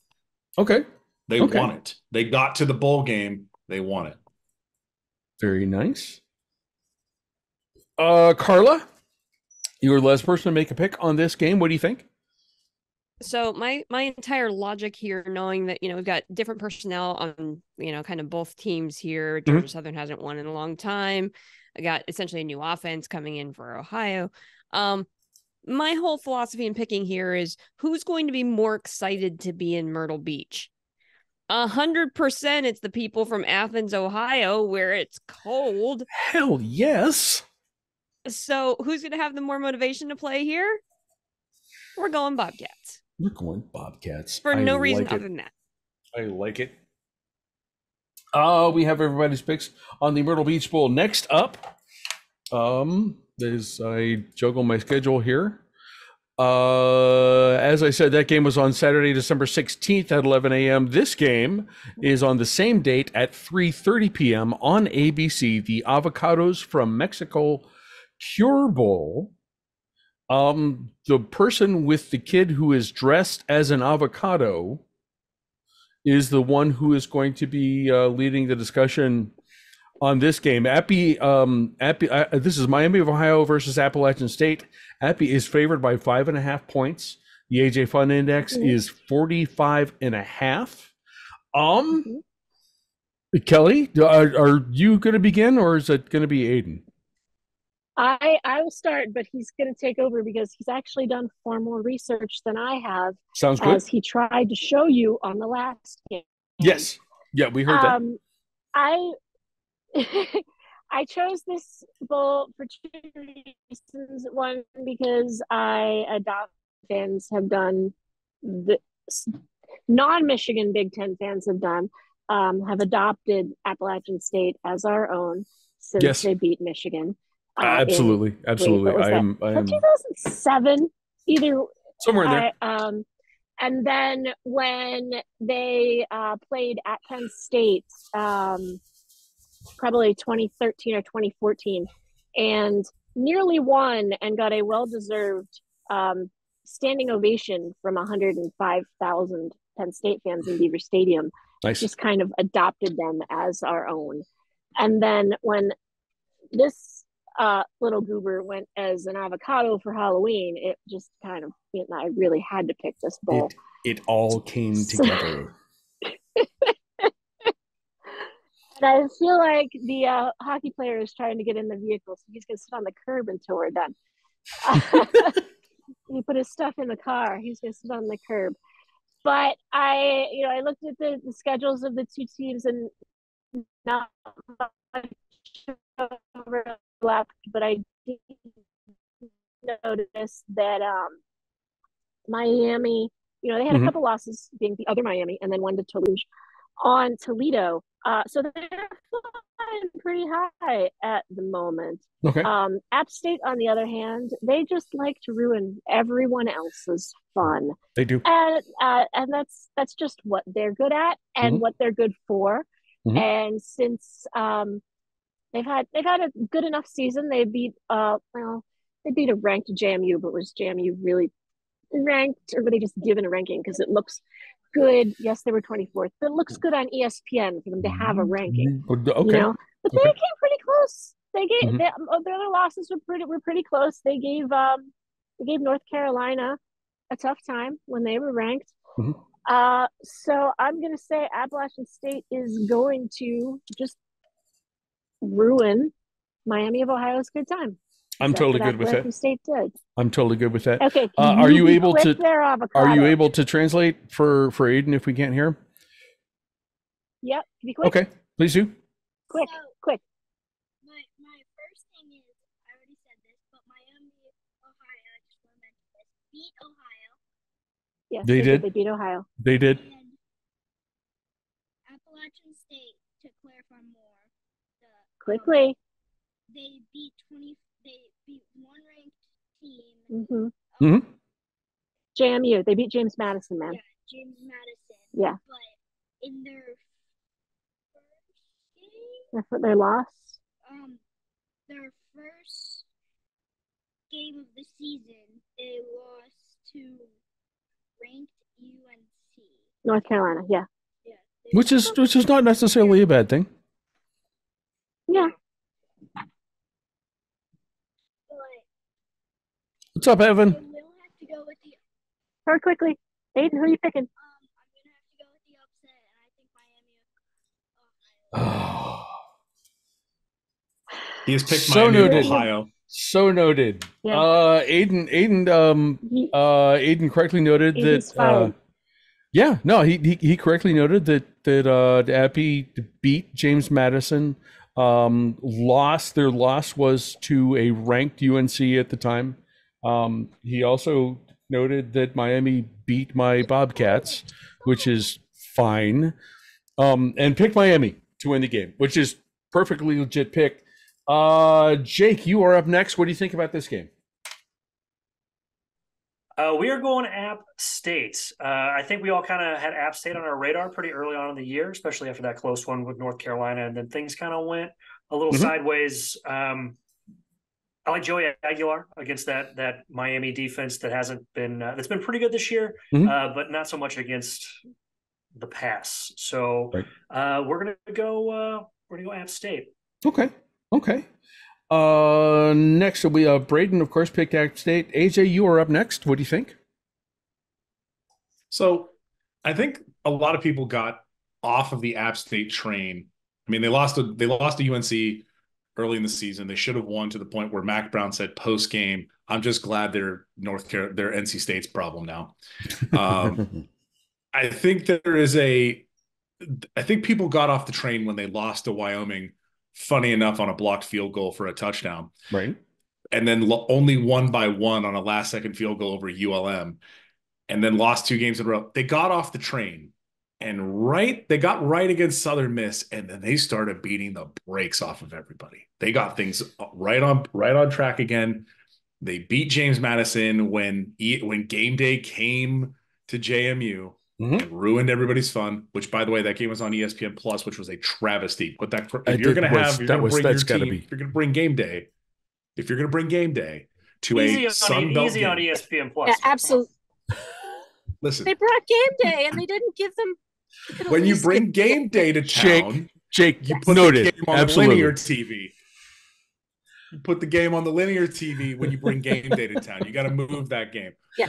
Okay. They won it. They got to the bowl game. They won it. Very nice. Carla, you're the last person to make a pick on this game. What do you think? So my entire logic here, knowing that, we've got different personnel on, kind of both teams here. Georgia Southern hasn't won in a long time. I got essentially a new offense coming in for Ohio. My whole philosophy in picking here is who's going to be more excited to be in Myrtle Beach. 100% it's the people from Athens, Ohio, where it's cold. Hell yes. So who's going to have the more motivation to play here? We're going Bobcats. We're going Bobcats. For no reason other than that. I like it. We have everybody's picks on the Myrtle Beach Bowl. Next up, as I juggle my schedule here. As I said, that game was on Saturday, December 16th at 11 a.m. This game is on the same date at 3:30 p.m. on ABC, the Avocados from Mexico Cure Bowl. The person with the kid who is dressed as an avocado is the one who is going to be leading the discussion on this game. This is Miami of Ohio versus Appalachian State. Appy is favored by 5.5 points. The AJ Fun Index is 45.5. Kelly, are you going to begin, or is it going to be Aiden? I will start, but he's going to take over because he's actually done far more research than I have. Sounds good. As he tried to show you on the last game. Yes. Yeah, we heard that. I chose this bowl for two reasons. One, because fans have done, non-Michigan Big Ten fans have adopted Appalachian State as our own since they beat Michigan. Absolutely. I am 2007, either somewhere in there. And then when they played at Penn State, probably 2013 or 2014, and nearly won and got a well-deserved standing ovation from 105,000 Penn State fans in Beaver Stadium. Nice. Just kind of adopted them as our own. And then when this little goober went as an avocado for Halloween, it just kind of, I really had to pick this bowl. It all came together. And I feel like the hockey player is trying to get in the vehicle, so he's going to sit on the curb until we're done. He put his stuff in the car. He's going to sit on the curb. But I looked at the schedules of the two teams, and not much overlap, but I did notice that Miami, they had a couple losses, being the other Miami, and then one to Toulouse on Toledo. So they're flying pretty high at the moment. Okay. App State, on the other hand, they just like to ruin everyone else's fun. They do. And that's just what they're good at and what they're good for. And since they've had a good enough season, they beat a ranked JMU, but was JMU really ranked, or were they just given a ranking because it looks good? Yes, they were 24th, but it looks good on ESPN for them to have a ranking. Okay. But they came pretty close. They gave their other losses were pretty close. They gave North Carolina a tough time when they were ranked. So I'm gonna say Appalachian State is going to just ruin Miami of Ohio's good time. I'm totally good with that. State did. I'm totally good with that. Okay. Are you able to translate for Aiden if we can't hear him? Yep. Be quick. Okay. Please do. Quick. My first thing is, I already said this, but Miami, Ohio, I just want to mention this, beat Ohio. Yes, they did. They beat Ohio. They did. And Quickly. They beat one ranked team. Mm-hmm. Mm-hmm. JMU. They beat James Madison, man. Yeah, James Madison. Yeah. But in their first game, That's what they lost. Their first game of the season, they lost to ranked UNC. North Carolina, yeah. Yeah. Which is not necessarily a bad thing. Yeah. What's up, Evan? I will have to go with the. Very quickly. Aiden, who are you picking? I'm gonna have to go with the upset, and I think Miami. He has picked So Miami noted. Ohio. So noted. Yeah. Aiden correctly noted that. He correctly noted that Appy beat James Madison. Their loss was to a ranked UNC at the time. He also noted that Miami beat my Bobcats, which is fine. And picked Miami to win the game, which is perfectly legit pick. Jake, you are up next. What do you think about this game? We are going App State. I think we all kind of had App State on our radar pretty early on in the year, especially after that close one with North Carolina, and then things kind of went a little sideways. I like Joey Aguilar against that Miami defense that hasn't been that's been pretty good this year, but not so much against the pass. So we're gonna go App State. Okay. Next we have Braden, of course, picked App State. AJ, you are up next. What do you think? So I think a lot of people got off of the App State train. I mean, they lost to UNC early in the season. They should have won, to the point where Mac Brown said post game, "I'm just glad they're they're NC State's problem now." I think I think people got off the train when they lost to Wyoming, funny enough, on a blocked field goal for a touchdown. Right. And then only won by one on a last second field goal over ULM, and then lost 2 games in a row. They got off the train and they got right against Southern Miss, and then they started beating the brakes off of everybody. They got things right on track again. They beat James Madison when game day came to JMU. And ruined everybody's fun. Which, by the way, that game was on ESPN Plus, which was a travesty. If you're going to bring game day to easy a Sun Belt easy game, on ESPN Plus. Yeah, absolutely. Listen, they brought game day, and they didn't give them. When you bring game day to town, Jake, you put noted. the game on the linear TV. You put the game on the linear TV when you bring game day to town. You got to move that game. Yeah.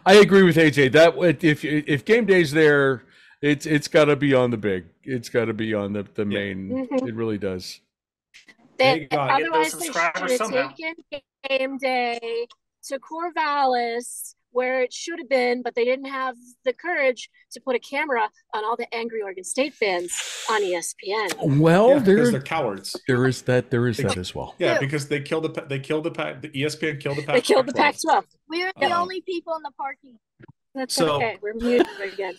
I agree with AJ that if game day's there, it's got to be on the big. It's got to be on the main. It really does. Otherwise, they should have taken game day to Corvallis, where it should have been, but they didn't have the courage to put a camera on all the angry Oregon State fans on ESPN. Well, because they're cowards. There is that as well. Yeah, because they killed the ESPN killed the Pac-12. They killed the Pac-12. We were the only people in the parking. That's okay. We're muted again.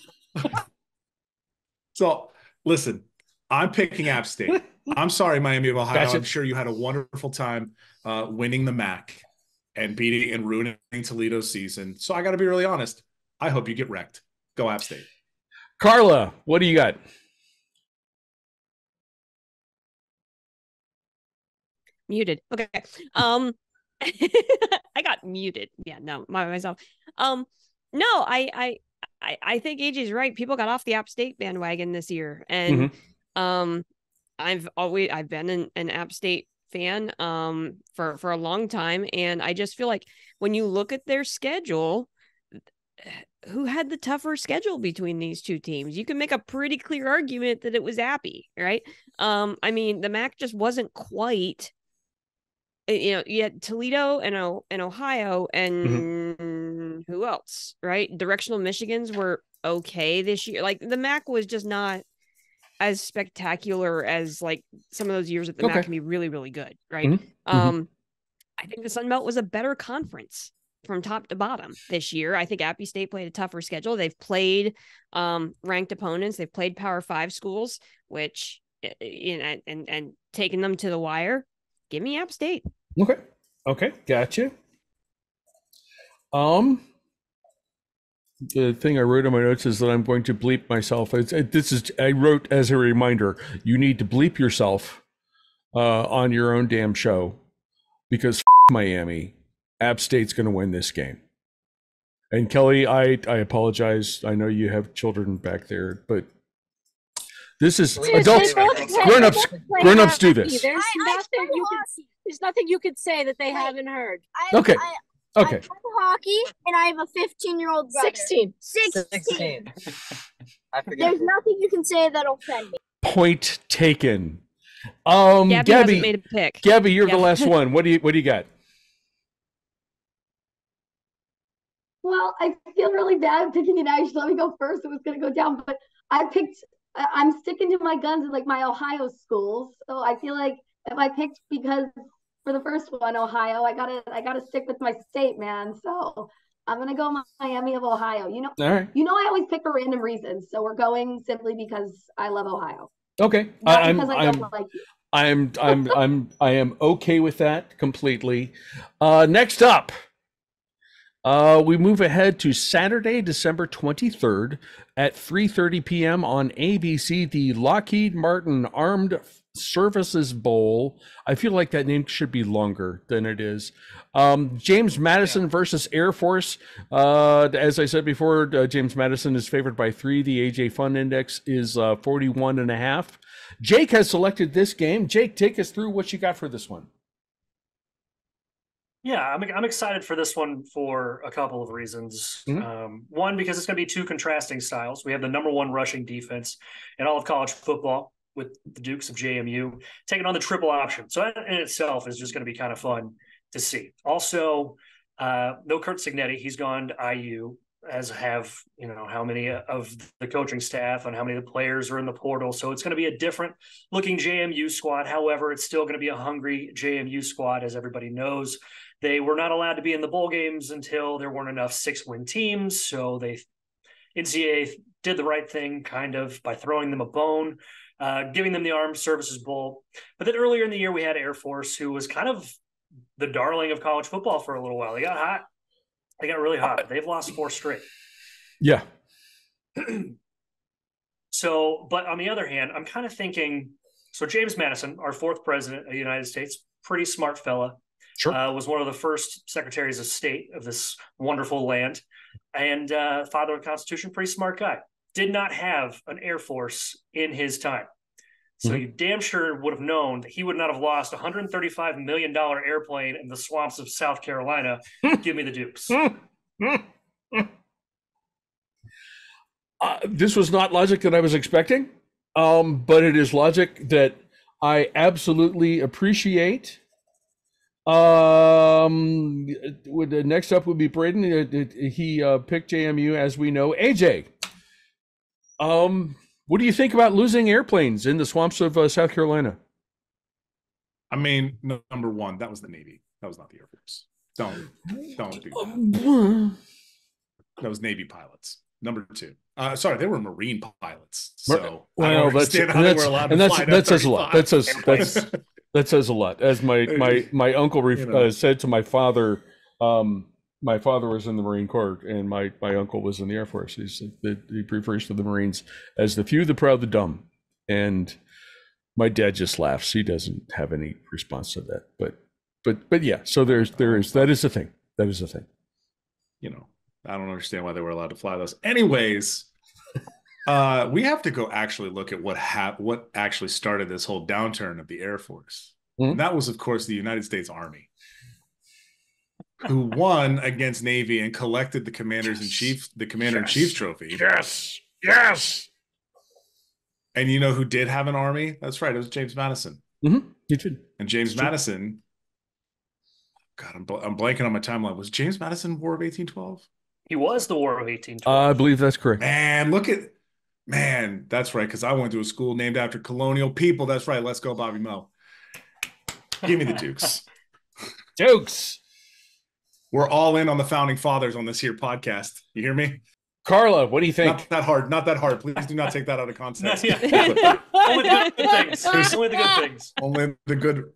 So, listen, I'm picking App State. I'm sorry, Miami of Ohio. Gotcha. I'm sure you had a wonderful time winning the MAC and beating and ruining Toledo's season. So I got to be really honest. I hope you get wrecked. Go App State. Carla, what do you got? Muted. Okay. I got muted. Yeah, no, myself. No, I think AJ's right. People got off the App State bandwagon this year, and I've been an App State fan for a long time, and I just feel like when you look at their schedule, who had the tougher schedule between these two teams? You can make a pretty clear argument that it was Appy, right? I mean, the MAC just wasn't quite, you had Toledo and Ohio and who else, right? Directional Michigans were okay this year. Like, the MAC was just not as spectacular as like some of those years that the MAC can be really, really good, right? I think the Sun Belt was a better conference from top to bottom this year. I think Appy State played a tougher schedule. They've played ranked opponents. They've played Power 5 schools, which and taking them to the wire, give me App State. Okay, gotcha. The thing I wrote in my notes is that I'm going to bleep myself. I wrote as a reminder, you need to bleep yourself on your own damn show, because Miami, App State's going to win this game. And Kelly, I apologize. I know you have children back there, but this is adults, grown-ups do this. There's nothing you could say that they haven't heard. Okay. I play hockey, and I have a 15-year-old brother. 16. There's nothing you can say that'll offend me. Point taken. Gabby Gabby hasn't made a pick. Gabby, you're the last one. What do you got? Well, I feel really bad picking it. Actually, let me go first. It was going to go down, but I'm sticking to my guns in like my Ohio schools. So I feel like if I picked, because for the first one, Ohio, I gotta stick with my state, man. So I'm gonna go Miami of Ohio. All right. I always pick for random reasons. So we're going simply because I love Ohio. Okay. I am okay with that completely. Next up, we move ahead to Saturday, December 23rd at 3:30 p.m. on ABC, the Lockheed Martin Armed Services Bowl. I feel like that name should be longer than it is. James Madison versus Air Force. As I said before, James Madison is favored by 3. The AJ Fun Index is 41.5. Jake has selected this game. Jake, take us through what you got for this one. Yeah, I'm excited for this one for a couple of reasons. Mm-hmm. One, because it's going to be two contrasting styles. We have the number 1 rushing defense in all of college football, with the Dukes of JMU taking on the triple option. So that in itself is just going to be kind of fun to see. Also, no Kurt Signetti. He's gone to IU, as have, how many of the coaching staff and how many of the players are in the portal. So it's going to be a different looking JMU squad. However, it's still going to be a hungry JMU squad, as everybody knows. They were not allowed to be in the bowl games until there weren't enough 6-win teams. So NCAA did the right thing kind of by throwing them a bone, giving them the Armed Services Bowl. But then earlier in the year, we had Air Force, who was kind of the darling of college football for a little while. They got hot. They got really hot. They've lost 4 straight. Yeah. So, but on the other hand, I'm kind of thinking, so James Madison, our 4th president of the United States, pretty smart fella. Sure. Was one of the first secretaries of state of this wonderful land, and father of the Constitution, pretty smart guy. Did not have an Air Force in his time. So you damn sure would have known that he would not have lost a $135 million airplane in the swamps of South Carolina. Give me the Dukes. This was not logic that I was expecting, but it is logic that I absolutely appreciate. Next up would be Braden. He picked JMU, as we know. AJ, what do you think about losing airplanes in the swamps of South Carolina? I mean, number 1, that was the Navy. That was not the Air Force. Don't do that. That was Navy pilots. Number 2. Sorry, they were Marine pilots. So that says a lot. That says a lot. As my uncle said to my father, my father was in the Marine Corps and my uncle was in the Air Force. He refers to the Marines as the few, the proud, the dumb. And my dad just laughs. He doesn't have any response to that. But yeah, so that is the thing. That is the thing. I don't understand why they were allowed to fly those. Anyways, we have to go actually look at what actually started this whole downturn of the Air Force. Mm-hmm. And that was, of course, the United States Army, who won against Navy and collected the Commander-in-Chief's trophy. Yes. And you know who did have an army? That's right. It was James Madison. Mm-hmm. He did. And James Madison, God, I'm blanking on my timeline. Was James Madison War of 1812? He was the War of 1812. I believe that's correct. Man, that's right, because I went to a school named after colonial people. That's right. Let's go, Bobby Moe. Give me the Dukes. Dukes. We're all in on the founding fathers on this here podcast. You hear me? Carla, what do you think? Not that hard. Not that hard. Please do not take that out of context. Only the good things. Only the good things.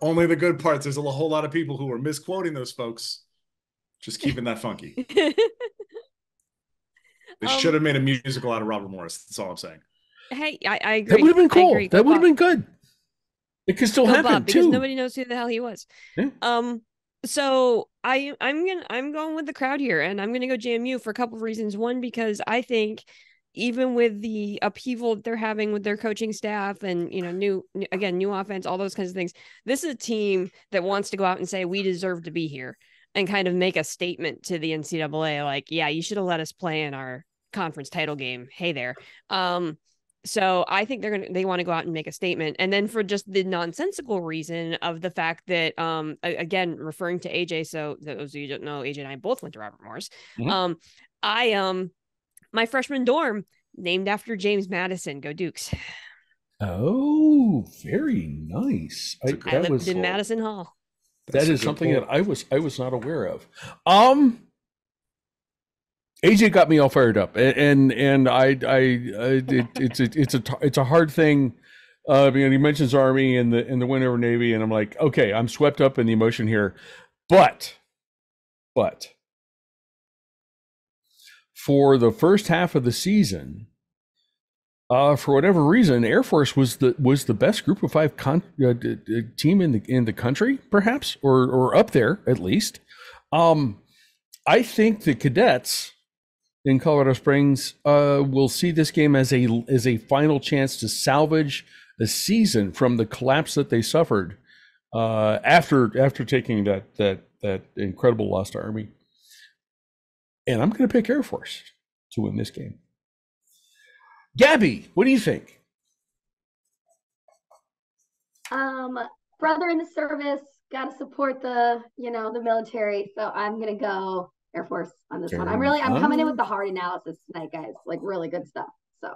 Only the good parts. There's a whole lot of people who are misquoting those folks. Just keeping that funky. They should have made a musical out of Robert Morris. That's all I'm saying. Hey, I agree. That would have been cool. That would have been good. It could still happen because too. nobody knows who the hell he was. Yeah. So I'm going with the crowd here, and I'm gonna go JMU for a couple of reasons. One, because I think even with the upheaval that they're having with their coaching staff and new offense, all those kinds of things, this is a team that wants to go out and say we deserve to be here and kind of make a statement to the NCAA, like, yeah, you should have let us play in our conference title game. Hey there. So I think they want to go out and make a statement. And then for just the nonsensical reason of the fact that, again, referring to AJ. So those of you who don't know, AJ and I both went to Robert Morris. Mm-hmm. My freshman dorm named after James Madison. Go Dukes. Oh, very nice. I lived in Madison Hall. That is something that I was not aware of. AJ got me all fired up, and it's a hard thing. He mentions Army and the Winter Navy, and I'm like, okay, I'm swept up in the emotion here, but for the first half of the season, for whatever reason, Air Force was the best Group of 5 team in the country, perhaps, or up there at least. I think the cadets in Colorado Springs will see this game as a final chance to salvage a season from the collapse that they suffered after taking that incredible loss to Army. And I'm going to pick Air Force to win this game. Gabby, what do you think? Brother in the service, got to support the military. So I'm going to go Air Force on this one. I'm coming in with the hard analysis tonight, guys. Like really good stuff. So.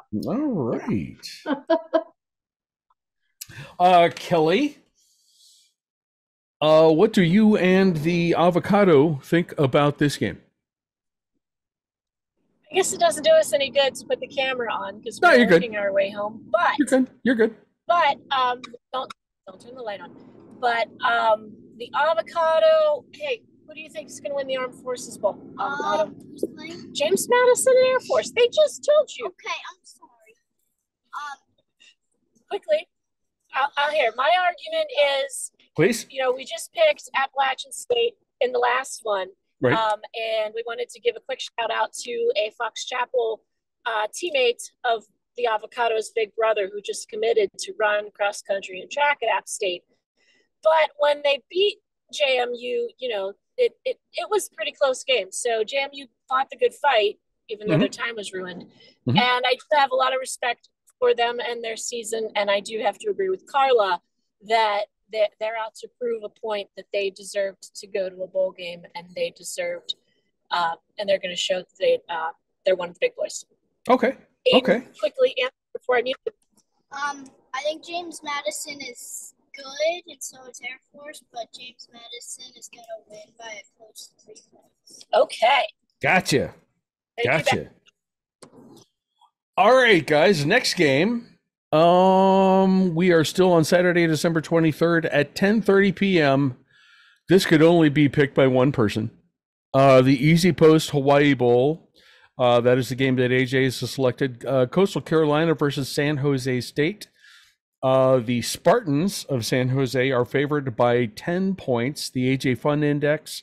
All right. Kelly, what do you and the avocado think about this game? I guess it doesn't do us any good to put the camera on because we're working our way home. But you're good. But don't turn the light on. But the avocado. Hey, who do you think is going to win the Armed Forces Bowl? Who's playing? James Madison Air Force. They just told you. Okay, I'm sorry. Quickly, I'll hear. My argument is, please. We just picked Appalachian State in the last one. Right. And we wanted to give a quick shout out to a Fox Chapel teammate of the Avocados' big brother who just committed to run cross country and track at App State. But when they beat JMU, it was a pretty close game. So JMU fought the good fight, even though their time was ruined. Mm-hmm. And I have a lot of respect for them and their season. And I do have to agree with Carla that they're out to prove a point that they deserved to go to a bowl game, and they deserved, and they're going to show that they're one of the big boys. Okay. Aiden, okay. Quickly answer before I mute. I think James Madison is good, and so is Air Force, but James Madison is going to win by a close 3 points. Okay. Gotcha. All right, guys. Next game. We are still on Saturday, December 23rd at 10:30 p.m. This could only be picked by one person. The Easy Post Hawaii Bowl. That is the game that AJ has selected. Coastal Carolina versus San Jose State. The Spartans of San Jose are favored by 10 points. The AJ Fun Index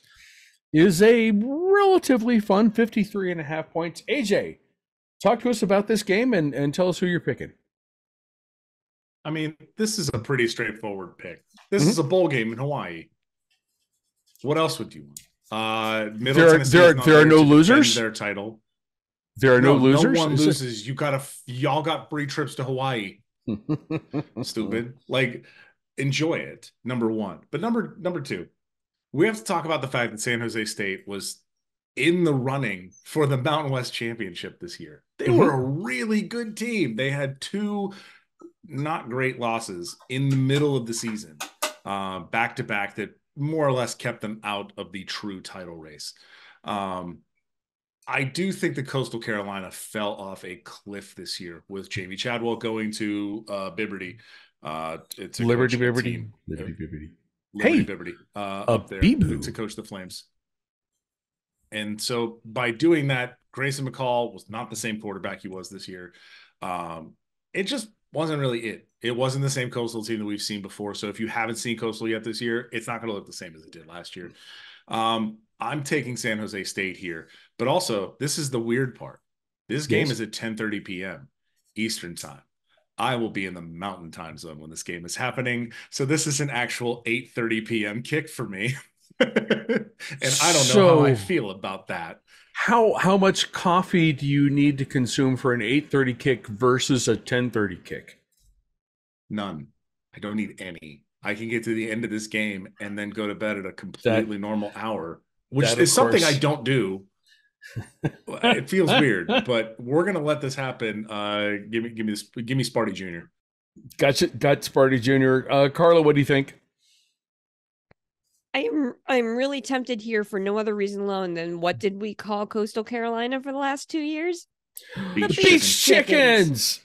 is a relatively fun 53.5 points. AJ, talk to us about this game and tell us who you're picking. I mean, this is a pretty straightforward pick. This is a bowl game in Hawaii. What else would you want? There are no losers. Their title. There are no losers. No one loses. Y'all got free trips to Hawaii. Stupid. Like, enjoy it. Number one. But number two, we have to talk about the fact that San Jose State was in the running for the Mountain West Championship this year. They were a really good team. They had 2 not great losses in the middle of the season, back to back, that more or less kept them out of the true title race. I do think that Coastal Carolina fell off a cliff this year with Jamie Chadwell going to Liberty. It's a Liberty Liberty. Hey, Liberty up there to coach the Flames. And so by doing that, Grayson McCall was not the same quarterback he was this year. It just wasn't really it. It wasn't the same Coastal team that we've seen before. So if you haven't seen Coastal yet this year, it's not going to look the same as it did last year. I'm taking San Jose State here. But also, this is the weird part. This game is at 10:30 p.m. Eastern time. I will be in the Mountain Time Zone when this game is happening. So this is an actual 8:30 p.m. kick for me. And I don't know how I feel about that. How much coffee do you need to consume for an 8:30 kick versus a 10:30 kick? None. I don't need any. I can get to the end of this game and then go to bed at a completely normal hour, which is something I don't do. It feels weird, but we're gonna let this happen. Give me Sparty Jr. Got Sparty Jr. Carla, what do you think? I'm really tempted here for no other reason alone than what did we call Coastal Carolina for the last 2 years? The beach chickens.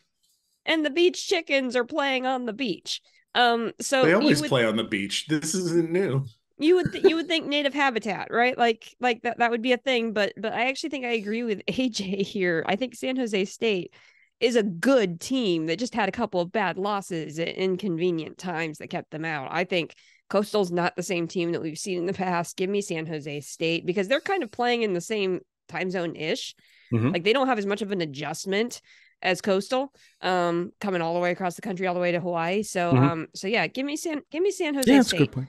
And the beach chickens are playing on the beach. So they always play on the beach. This isn't new. You would think native habitat, right? Like that would be a thing. But I actually think I agree with AJ here. I think San Jose State is a good team that just had a couple of bad losses at inconvenient times that kept them out. I think Coastal's not the same team that we've seen in the past. Give me San Jose State because they're kind of playing in the same time zone-ish. Mm-hmm. Like they don't have as much of an adjustment as Coastal, coming all the way across the country, all the way to Hawaii. So, so yeah, give me San Jose that's State. A good point.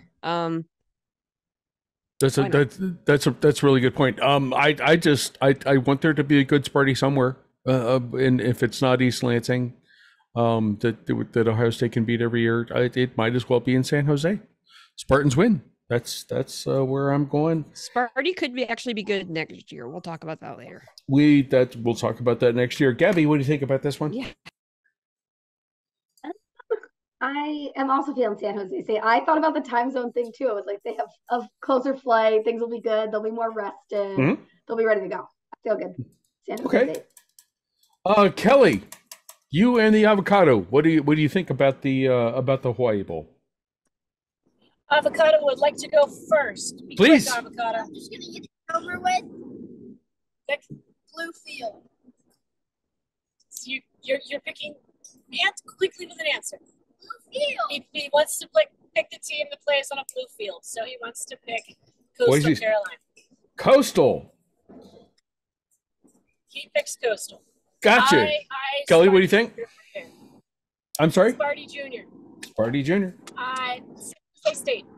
That's a really good point. I want there to be a good Sparty somewhere, and if it's not East Lansing, that Ohio State can beat every year, it might as well be in San Jose. Spartans win. That's where I'm going. Sparty could actually be good next year. We'll talk about that later. We'll talk about that next year. Gabby, what do you think about this one? Yeah. I am also feeling San Jose State. I thought about the time zone thing too. I was like, they have a closer flight. Things will be good. They'll be more rested. Mm-hmm. They'll be ready to go. I feel good. San Jose State. Kelly, you and the avocado. What do you think about the Hawaii Bowl? Avocado would like to go first. Please. Quick, avocado. I'm just gonna get it over with. Pick. Blue field. So you're picking. Answer quickly with an answer. Blue field. He wants to pick the team that plays on a blue field, so he wants to pick Coastal Carolina. Coastal. He picks Coastal. Gotcha. Kelly, what do you think? I'm sorry. Sparty Jr. Sparty Jr.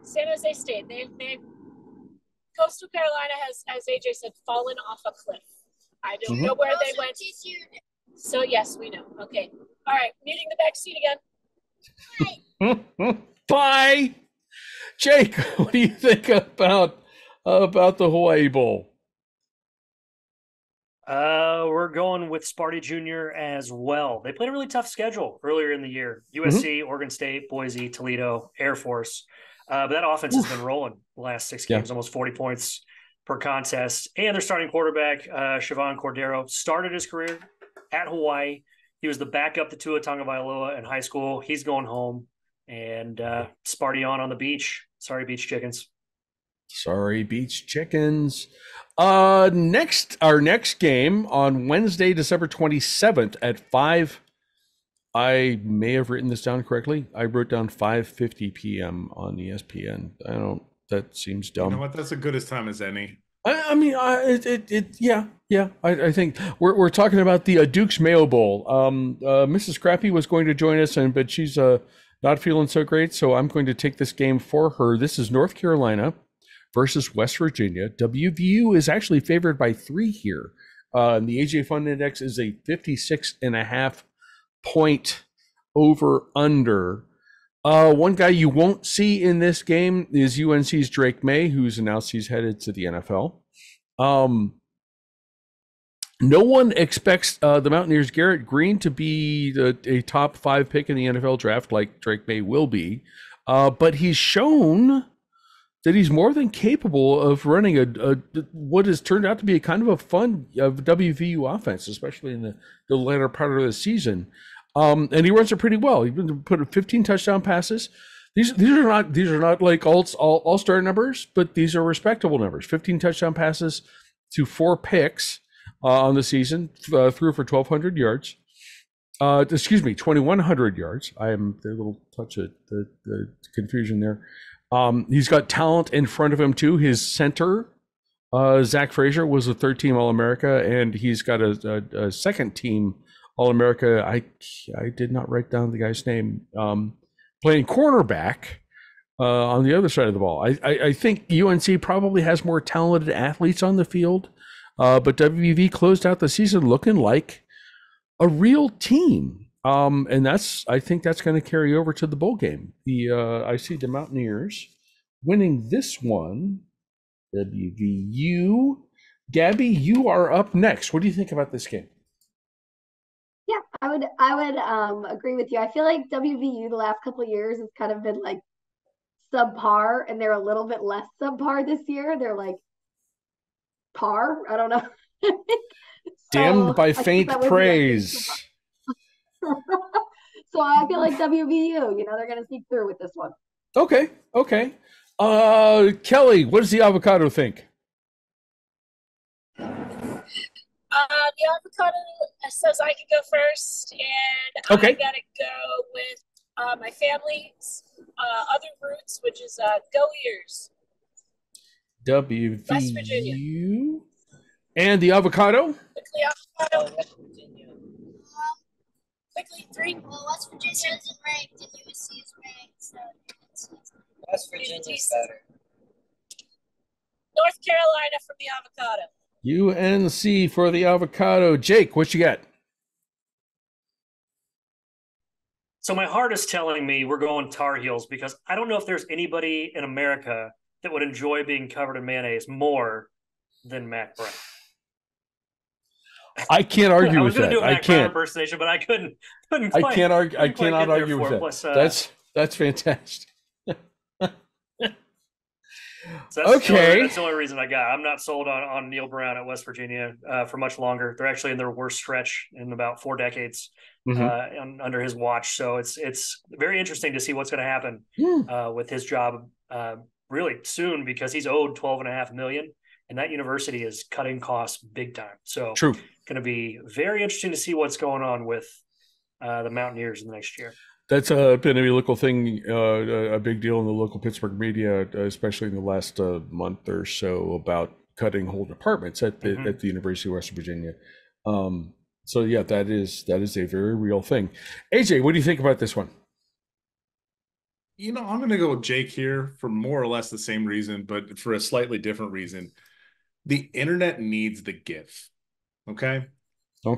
San Jose State. They Coastal Carolina has, as AJ said, fallen off a cliff. I don't know where they went. So yes, we know. Okay. All right. Muting the back seat again. Bye. Jake, what do you think about the Hawaii Bowl? We're going with Sparty Jr. as well. They played a really tough schedule earlier in the year. USC, Oregon State, Boise, Toledo, Air Force. But that offense has been rolling the last 6 games, almost 40 points per contest. And their starting quarterback, Siobhan Cordero, started his career at Hawaii. He was the backup to Tua Tagovailoa in high school. He's going home. And Sparty on the beach. Sorry, Beach Chickens. Sorry, Beach Chickens. Our next game on Wednesday, December 27th at 5. I may have written this down correctly. I wrote down 5:50 p.m. on ESPN. That seems dumb. You know what? That's as good as time as any. I think we're talking about the Duke's Mayo Bowl. Mrs. Crappy was going to join us, but she's not feeling so great, so I'm going to take this game for her. This is North Carolina versus West Virginia. WVU is actually favored by 3 here. The AJ Fun Index is a 56.5 point over under. One guy you won't see in this game is UNC's Drake May, who's announced he's headed to the NFL. No one expects the Mountaineers' Garrett Green to be a top 5 pick in the NFL draft like Drake May will be, but he's shown that he's more than capable of running a what has turned out to be a kind of a fun WVU offense, especially in the latter part of the season. And he runs it pretty well. He's been put 15 touchdown passes. These are not like all-star numbers, but these are respectable numbers. 15 touchdown passes to 4 picks on the season, threw for 1,200 yards. 2,100 yards. I am a little touch of the confusion there. He's got talent in front of him too. His center, Zach Frazier, was a third-team All-America, and he's got a second-team All-America. I did not write down the guy's name. Playing cornerback on the other side of the ball. I think UNC probably has more talented athletes on the field, but WVV closed out the season looking like a real team. And I think that's going to carry over to the bowl game. I see the Mountaineers winning this one. WVU. Gabby, you are up next. What do you think about this game? Yeah, I would agree with you. I feel like WVU the last couple of years has kind of been like subpar, and they're a little bit less subpar this year. They're like par. I don't know. Damned by faint praise. So I feel like WVU, they're going to sneak through with this one. Okay. Kelly, what does the avocado think? The avocado says I can go first, and okay. I gotta go with my family's other roots, which is Go Ears. WVU. West Virginia. And the avocado? Quickly, avocado, West Virginia. Quickly, 3. Well, West Virginia isn't ranked, and USC is ranked, so West Virginia's better. North Carolina from the avocado. UNC for the avocado. Jake, what you got? So my heart is telling me we're going Tar Heels because I don't know if there's anybody in America that would enjoy being covered in mayonnaise more than Mac Brown. I can't argue with that. I was going to do a Mac Brown can't. impersonation, but I couldn't. I can't argue. I cannot argue with that. Plus, that's fantastic. So that's the only reason I got. I'm not sold on Neil Brown at West Virginia for much longer. They're actually in their worst stretch in about 4 decades under his watch. So it's very interesting to see what's going to happen with his job really soon, because he's owed $12.5 million, and that university is cutting costs big time. So true. Going to be very interesting to see what's going on with the Mountaineers in the next year. That's been a local thing, a big deal in the local Pittsburgh media, especially in the last month or so, about cutting whole departments at the University of West Virginia. So yeah, that is a very real thing. AJ, what do you think about this one? I'm going to go with Jake here for more or less the same reason, but for a slightly different reason. The internet needs the GIF. Okay.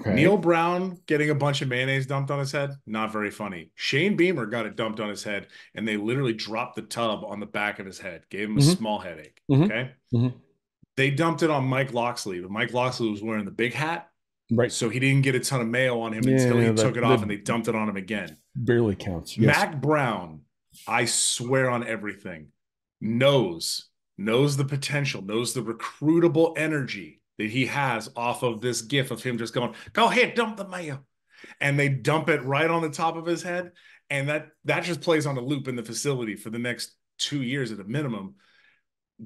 Neil Brown getting a bunch of mayonnaise dumped on his head, not very funny. Shane Beamer got it dumped on his head, and they literally dropped the tub on the back of his head, gave him a small headache. Okay. They dumped it on Mike Locksley, but Mike Locksley was wearing the big hat. Right. So he didn't get a ton of mayo on him until he took it off, and they dumped it on him again. Barely counts. Yes. Mac Brown, I swear on everything, knows the potential, knows the recruitable energy that he has off of this gif of him just going, go ahead, dump the mayo. And they dump it right on the top of his head. And that just plays on a loop in the facility for the next 2 years at a minimum.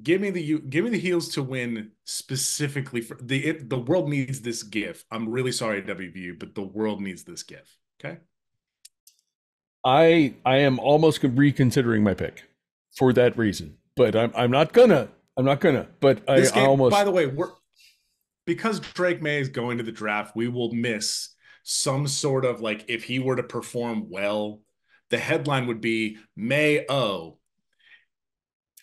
Give me the Heels to win specifically for the world needs this gif. I'm really sorry, WVU, but the world needs this gif. Okay. I am almost reconsidering my pick for that reason, but I'm not gonna. But this game, almost. By the way, because Drake May is going to the draft, we will miss some sort of, like, if he were to perform well, the headline would be Mayo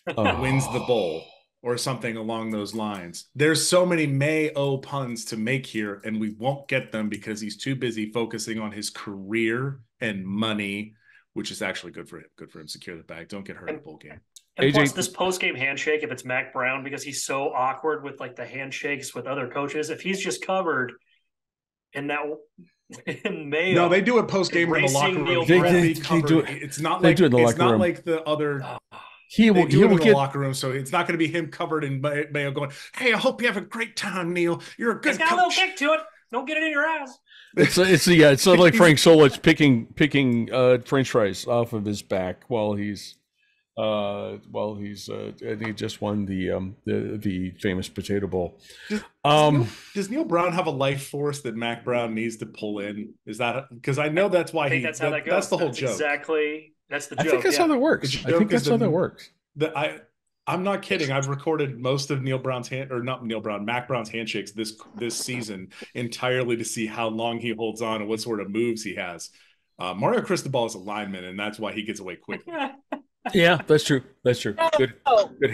wins the bowl or something along those lines. There's so many Mayo puns to make here, and we won't get them because he's too busy focusing on his career and money, which is actually good for him. Good for him. Secure the bag. Don't get hurt in the bowl game. And plus, this post-game handshake, if it's Mac Brown, because he's so awkward with like the handshakes with other coaches, if he's just covered in that in Mayo, no, they do it post-game in the locker room. They do it. It's not like the other. He will do it in the get locker room, so it's not going to be him covered in Mayo going, "Hey, I hope you have a great time, Neil. You're a good coach." Got a little kick to it. Don't get it in your ass. It's not like Frank Solich picking French fries off of his back while he's and he just won the famous Potato Bowl. Does Neil Brown have a life force that Mac Brown needs to pull in? Is that because I know that's why that's how that goes. That's the whole joke. Exactly. That's the joke. I think that's how that works. I think that's how that works. I'm not kidding. I've recorded most of Mac Brown's handshakes this season entirely to see how long he holds on and what sort of moves he has. Mario Cristobal is a lineman, and that's why he gets away quickly. Yeah, that's true. That's true. Good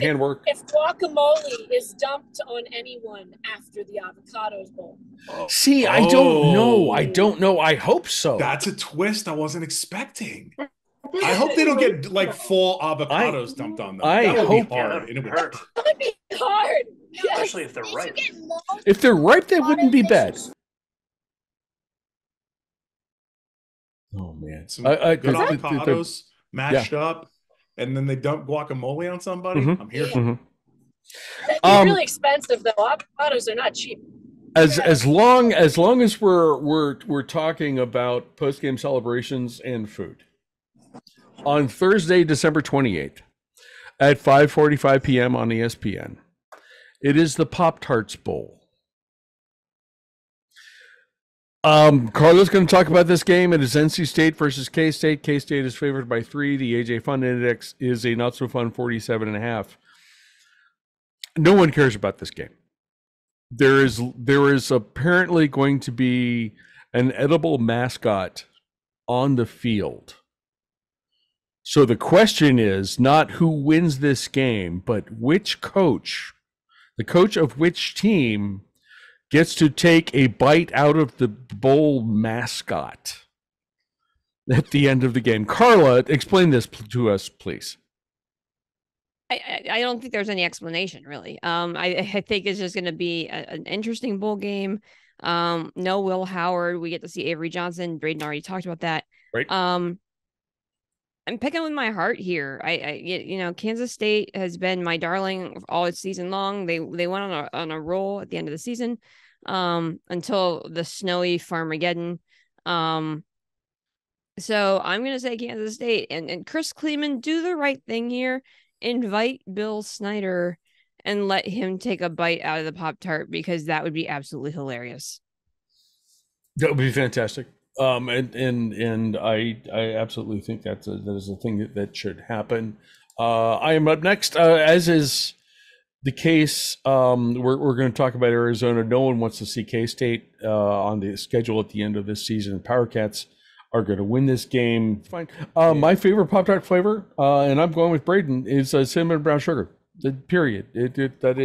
handwork. If guacamole is dumped on anyone after the Avocados Bowl. See, I don't know. I hope so. That's a twist I wasn't expecting. I hope they don't get like full avocados dumped on them. I hope hard. It would hurt. That would be hard. Especially if they're ripe. If they're ripe, that wouldn't be bad. Oh man, some good avocados mashed up, and then they dump guacamole on somebody. Mm-hmm. I'm here. Mm-hmm. They're really expensive though. Avocados are not cheap. As long as we're talking about post-game celebrations and food. On Thursday, December 28th at 5:45 p.m. on ESPN, it is the Pop-Tarts Bowl. Carla's going to talk about this game. It is NC State versus K-State. K-State is favored by 3. The AJ Fun Index is a not-so-fun 47.5. No one cares about this game. There is apparently going to be an edible mascot on the field. So the question is not who wins this game, but which coach, the coach of which team, gets to take a bite out of the bowl mascot at the end of the game. Carla, explain this to us, please. I don't think there's any explanation, really. I think it's just going to be an interesting bowl game. No Will Howard. We get to see Avery Johnson. Braden already talked about that. Right. I'm picking with my heart here. Kansas State has been my darling all season long. They went on a roll at the end of the season, until the snowy Farmageddon. So I'm gonna say Kansas State and Chris Kleeman, do the right thing here. Invite Bill Snyder and let him take a bite out of the Pop-Tart, because that would be absolutely hilarious. That would be fantastic. And I absolutely think that is a thing that should happen. I am up next, as is the case. We're going to talk about Arizona. No one wants to see K-State on the schedule at the end of this season. Power Cats are going to win this game. Fine. My favorite Pop-Tart flavor, and I'm going with Braden, is cinnamon brown sugar. Period. That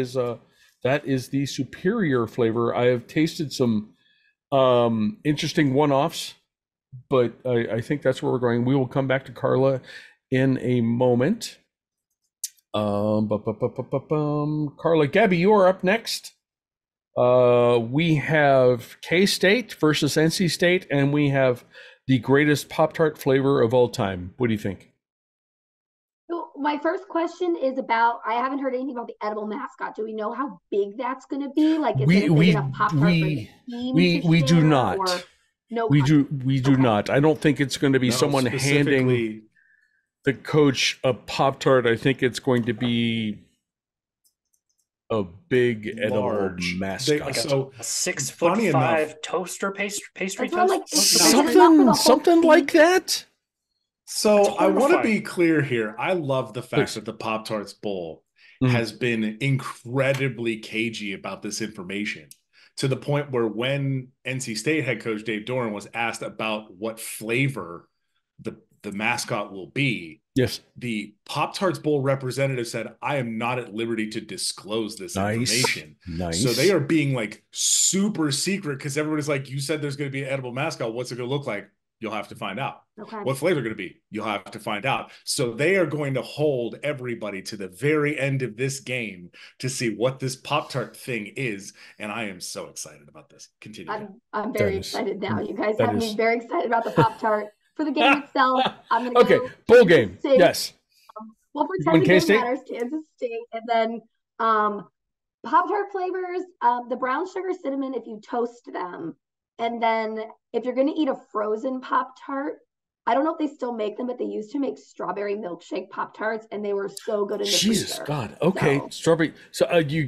is the superior flavor. I have tasted some interesting one-offs, but I think that's where we're going. We will come back to Carla in a moment. Carla, Gabby, you are up next. We have K-State versus NC State, and we have the greatest Pop-Tart flavor of all time. What do you think? So my first question is about, I haven't heard anything about the edible mascot. Do we know how big that's going to be? Like, is it big enough Pop-Tart for the team we do not. No, we do not. I don't think it's going to be someone handing the coach a Pop-Tart. I think it's going to be a big edible mascot. Like a 6'5" toaster pastry toast. Something like that. So I want to be clear here. I love the fact that the Pop-Tarts Bowl has been incredibly cagey about this information, to the point where when NC State head coach Dave Doran was asked about what flavor the mascot will be, yes, the Pop-Tarts Bowl representative said, "I am not at liberty to disclose this information." Nice. So they are being like super secret, because everybody's like, "You said there's going to be an edible mascot. What's it going to look like? You'll have to find out." Okay. What flavor going to be? You'll have to find out. So they are going to hold everybody to the very end of this game to see what this Pop-Tart thing is. And I am so excited about this. Continue. I'm very excited now. You guys have me very excited about the Pop-Tart. For the game itself, I'm going to bowl game. Yes. We'll pretend the game matters. Kansas State, and then Pop-Tart flavors. The brown sugar cinnamon if you toast them, and then if you're going to eat a frozen Pop-Tart, I don't know if they still make them, but they used to make strawberry milkshake Pop-Tarts, and they were so good in the Jesus freezer. God. Okay, so, strawberry. So you've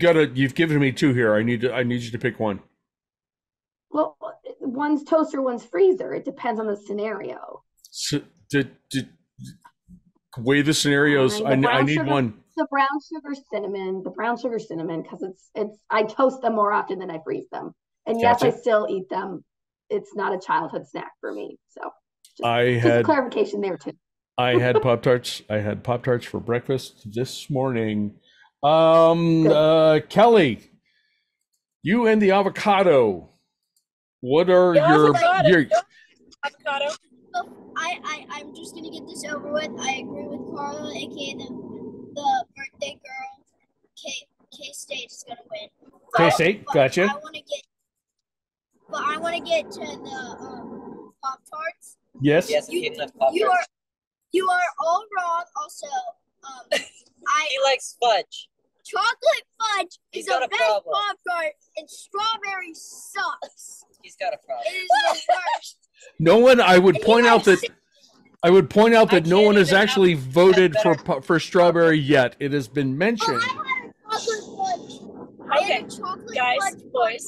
given me two here. I need you to pick one. Well, one's toaster, one's freezer. It depends on the scenario. So, weigh the scenarios. I need one. The brown sugar cinnamon. The brown sugar cinnamon because it's. I toast them more often than I freeze them, and yes, I still eat them. It's not a childhood snack for me. So. Just clarification there too. I had Pop-Tarts. I had Pop-Tarts for breakfast this morning. Kelly, you and the avocado. What are your avocado? I'm just gonna get this over with. I agree with Carla, aka the birthday girl. K-State is gonna win. K-State, gotcha. I want to get to the Pop-Tarts. Yes. You are all wrong. Also, he likes fudge. Chocolate fudge is the best Pop-Tart, and strawberry sucks. He's got a problem. It is the worst. No one. I would point out that no one has actually voted for strawberry yet. It has been mentioned. Okay, guys, boys,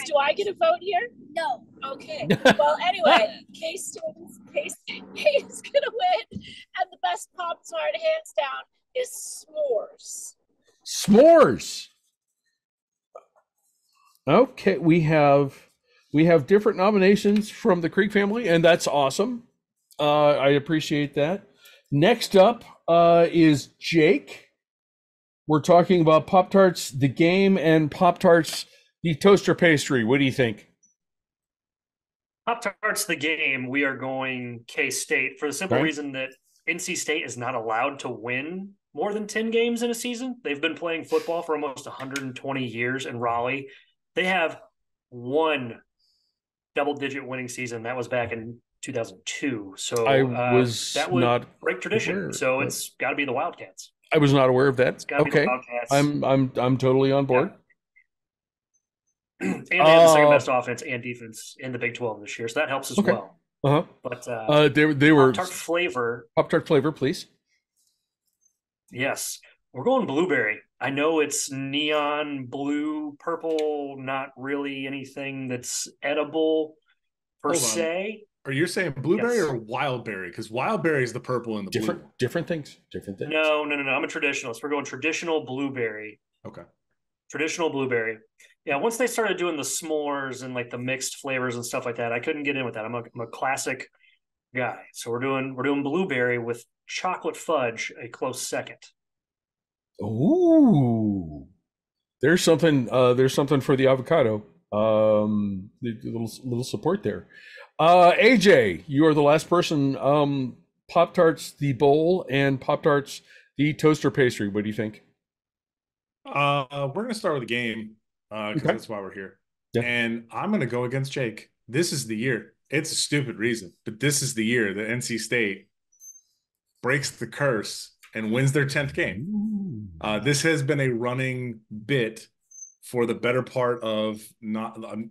do I get a vote here? No. Okay. Well, anyway, K-State is gonna win, and the best Pop-Tart, hands down, is s'mores. S'mores. Okay, we have different nominations from the Krieg family, and that's awesome. I appreciate that. Next up is Jake. We're talking about Pop-Tarts, the game, and Pop-Tarts, the toaster pastry. What do you think? Pop-Tarts, the game, we are going K-State for the simple reason that NC State is not allowed to win more than 10 games in a season. They've been playing football for almost 120 years in Raleigh. They have one double-digit winning season. That was back in 2002. So that would not break tradition. So it's got to be the Wildcats. I was not aware of that. It's gotta be the Wildcats. I'm totally on board. Yeah. And they have the second best offense and defense in the Big 12 this year, so that helps as well. But they were Pop-Tart flavor, please. Yes, we're going blueberry. I know it's neon blue, purple, not really anything that's edible per se. Are you saying blueberry or wildberry? Because wildberry is the purple and the blue. Different things. No. I'm a traditionalist. We're going traditional blueberry. Okay. Traditional blueberry. Yeah, once they started doing the s'mores and like the mixed flavors and stuff like that, I couldn't get in with that. I'm a classic guy. So we're doing blueberry with chocolate fudge, a close second. Ooh. There's something for the avocado. Little support there. AJ, you are the last person. Pop-Tarts the bowl and Pop-Tarts the toaster pastry. What do you think? We're gonna start with the game because that's why we're here. Yeah. And I'm gonna go against Jake. This is the year. It's a stupid reason, but this is the year that NC State breaks the curse and wins their 10th game. This has been a running bit for the better part of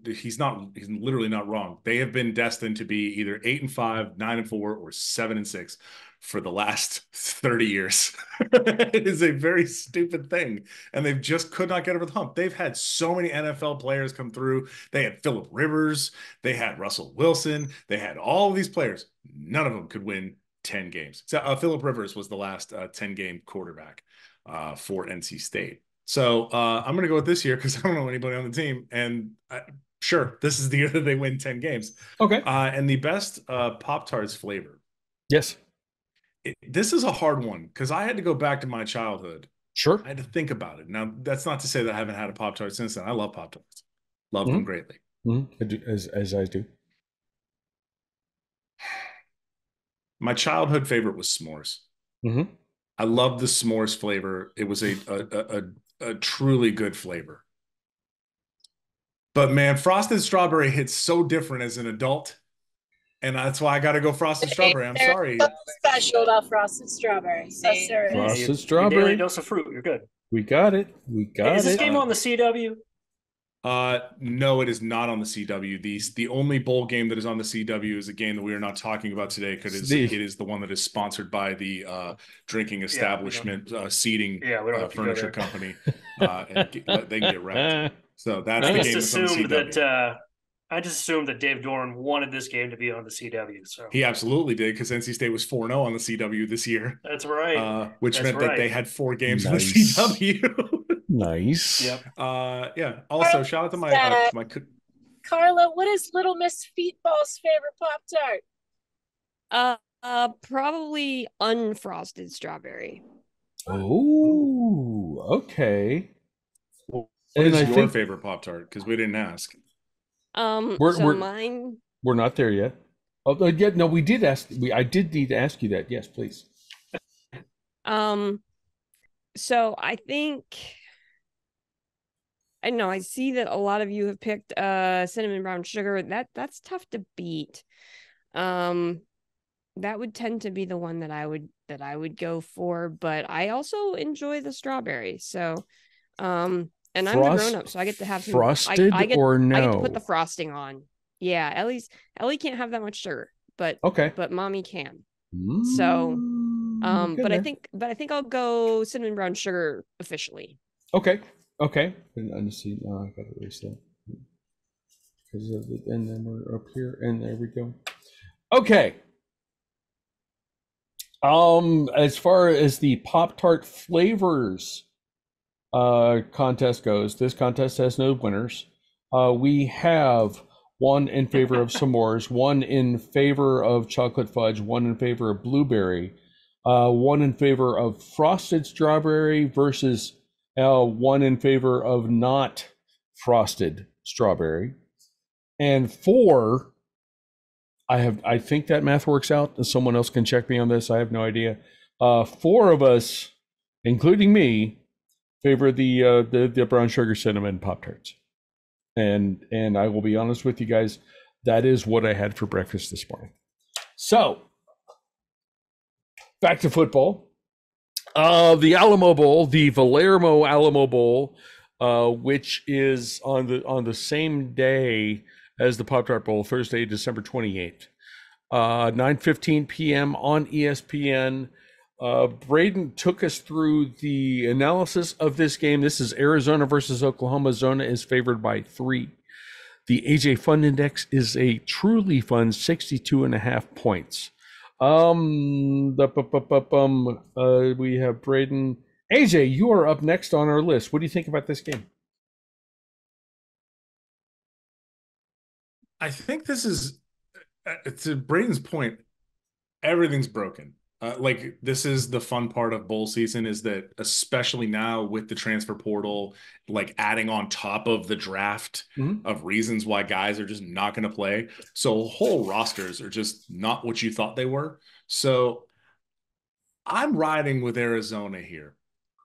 he's literally not wrong. They have been destined to be either 8-5, 9-4, or 7-6 for the last 30 years. It is a very stupid thing. And they've just could not get over the hump. They've had so many NFL players come through. They had Phillip Rivers. They had Russell Wilson. They had all of these players. None of them could win 10 games. So Phillip Rivers was the last 10-game quarterback for NC State. So I'm going to go with this year because I don't know anybody on the team. And sure, this is the year that they win 10 games. Okay. And the best Pop-Tarts flavor. Yes. This is a hard one because I had to go back to my childhood. Sure. I had to think about it. Now, that's not to say that I haven't had a Pop-Tart since then. I love Pop-Tarts. Love them greatly. I do, as I do. My childhood favorite was s'mores. I loved the s'mores flavor. It was a truly good flavor. But man, frosted strawberry hits so different as an adult. And that's why I got to go frosted strawberry. I'm sorry. Special about frosted strawberries. Yes, there is. Frosted strawberry. Daily dose of fruit. You're good. We got it. Is this game on the CW? No, it is not on the CW. The only bowl game that is on the CW is a game that we are not talking about today because it is the one that is sponsored by the drinking establishment seating furniture company, and they can get wrecked. So that's the game that's on the CW. I just assumed that Dave Doran wanted this game to be on the CW. So he absolutely did, because NC State was 4-0 on the CW this year. That's right. Which meant that they had 4 games on the CW. Nice. Yep. Yeah. Also, shout out to my Carla, what is Little Miss Feetball's favorite Pop-Tart? Probably unfrosted strawberry. Oh, okay. What is your favorite Pop-Tart? Because we didn't ask. Mine. We're not there yet. Oh, yeah, no, we did ask. I did need to ask you that. Yes, please. So I think. I know I see that a lot of you have picked cinnamon brown sugar. That's tough to beat. That would tend to be the one that I would go for, but I also enjoy the strawberry. So and I'm the grown up, so I get to have some frosted or no? I get to put the frosting on. Yeah, Ellie can't have that much sugar, but mommy can. So but I think I'll go cinnamon brown sugar officially. Okay. And see, now I gotta erase that because and then we're up here, and there we go. Okay. As far as the Pop-Tart flavors contest goes, this contest has no winners. We have one in favor of s'mores, one in favor of chocolate fudge, one in favor of blueberry, one in favor of frosted strawberry versus one in favor of not frosted strawberry, and 4. I think that math works out. Someone else can check me on this. I have no idea. 4 of us, including me, favor the brown sugar cinnamon Pop-Tarts, and I will be honest with you guys, that is what I had for breakfast this morning. So back to football. The Alamo Bowl, the Valermo Alamo Bowl, which is on the same day as the Pop-Tart Bowl, Thursday, December 28th, 9:15 p.m. on ESPN. Braden took us through the analysis of this game. This is Arizona versus Oklahoma. Zona is favored by 3. The AJ Fun Index is a truly fun 62.5 points. We have Braden. AJ, you are up next on our list. What do you think about this game? I think this is, to Braden's point, everything's broken. This is the fun part of bowl season, is that especially now with the transfer portal, adding on top of the draft of reasons why guys are just not going to play. So whole rosters are just not what you thought they were. So I'm riding with Arizona here,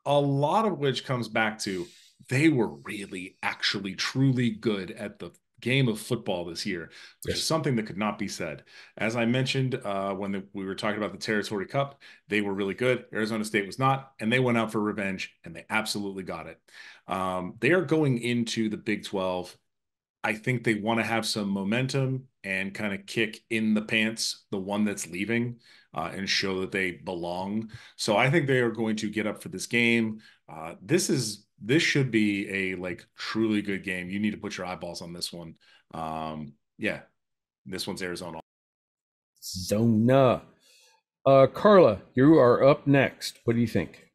a lot of which comes back to they were really, actually, truly good at the game of football this year, which is something that could not be said. As I mentioned when we were talking about the Territory Cup, they were really good. Arizona State was not, and they went out for revenge, and they absolutely got it. They are going into the Big 12. I think they want to have some momentum and kind of kick in the pants the one that's leaving and show that they belong. So I think they are going to get up for this game. This should be a truly good game. You need to put your eyeballs on this one. Yeah, this one's Arizona. Zona. Carla, you are up next. What do you think?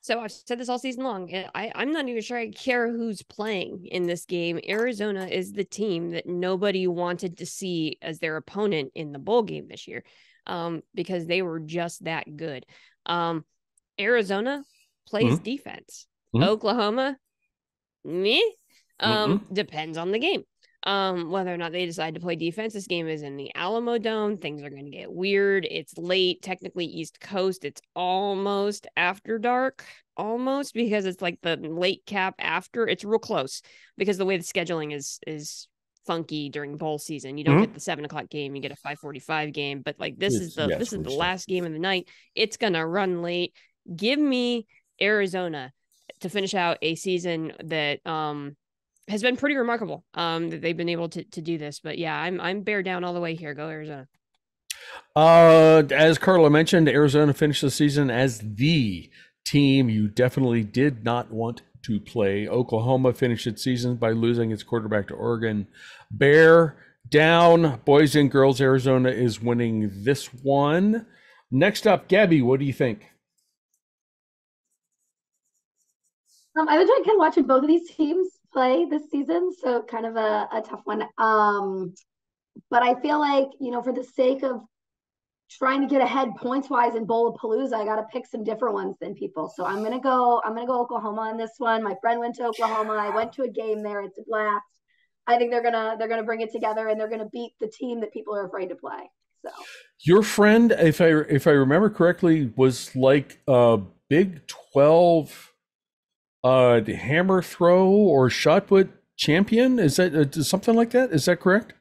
So I've said this all season long. I'm not even sure I care who's playing in this game. Arizona is the team that nobody wanted to see as their opponent in the bowl game this year, because they were just that good. Arizona plays defense. Oklahoma, depends on the game. Whether or not they decide to play defense. This game is in the Alamo Dome. Things are going to get weird. It's late, technically East Coast. It's almost after dark, because it's the late cap after. It's real close because the way the scheduling is funky during bowl season. You don't get the 7:00 game, you get a 5:45 game, but like this is the last game of the night. It's gonna run late. Give me Arizona to finish out a season that has been pretty remarkable. That they've been able to do this. But yeah, I'm bear down all the way here. Go Arizona. As Carla mentioned, Arizona finished the season as the team you definitely did not want to play. Oklahoma finished its season by losing its quarterback to Oregon. Bear down, boys and girls. Arizona is winning this one. Next up, Gabby, what do you think? I've been kind of watching both of these teams play this season, so kind of a tough one. But I feel like, for the sake of trying to get ahead points wise in Bowlapalooza, I got to pick some different ones than people. So I'm gonna go Oklahoma on this one. My friend went to Oklahoma. I went to a game there. It's a blast. I think they're gonna bring it together, and they're gonna beat the team that people are afraid to play. So your friend, if I remember correctly, was like a Big 12 hammer throw or shot put champion. Is that something like that? Is that correct?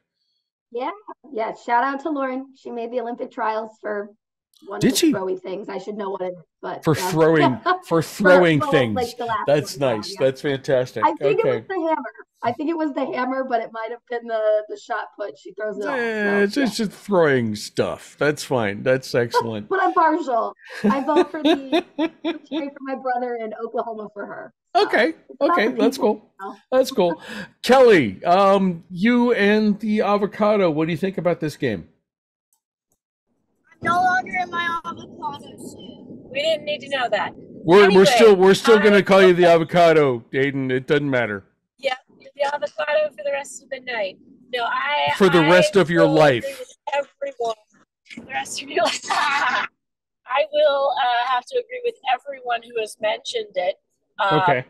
Yeah. Shout out to Lauren. She made the Olympic trials for one of the throwy things. I should know what it is, but for throwing things. Like that's nice. Yeah. That's fantastic. I think it was the hammer. But it might have been the shot put. She throws it off. It's just throwing stuff. That's fine. That's excellent. But I'm partial. I vote for for my brother in Oklahoma for her. Okay. That's cool. That's cool. Kelly, you and the avocado, what do you think about this game? I'm no longer in my avocado suit. We didn't need to know that. We're still going to call you the avocado, Aiden. It doesn't matter. Yeah, you're the avocado for the rest of the night. No, for the rest of your life. Everyone, for the rest of your life. I will have to agree with everyone who has mentioned it. Okay.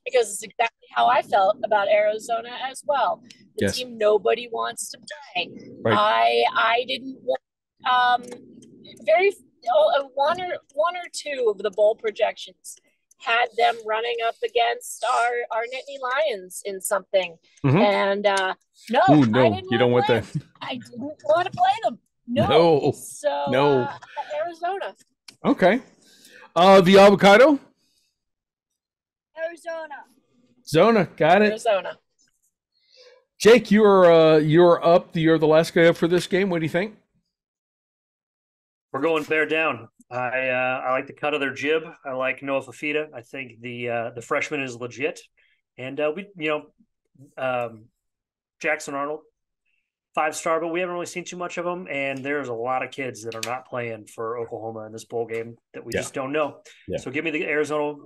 Because it's exactly how I felt about Arizona as well. The team nobody wants to play. Right. I didn't want one or two of the bowl projections had them running up against our Nittany Lions in something. Mm-hmm. And no, you don't want that. I didn't want to play them. No. So Arizona. Okay. The avocado. Zona, got it. Arizona. Jake, you're up. You're the last guy up for this game. What do you think? We're going bear down. I like the cut of their jib. I like Noah Fafita. I think the freshman is legit, and Jackson Arnold, 5-star, but we haven't really seen too much of him. And there's a lot of kids that are not playing for Oklahoma in this bowl game that we just don't know. Yeah. So give me the Arizona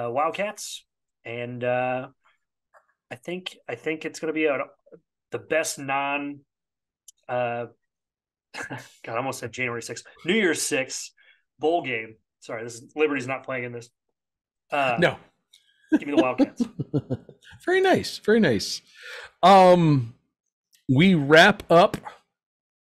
Wildcats, and I think it's going to be the best non. God, I almost said January 6th. New Year's 6th bowl game. Sorry, Liberty's not playing in this. No. Give me the Wildcats. Very nice. Very nice. We wrap up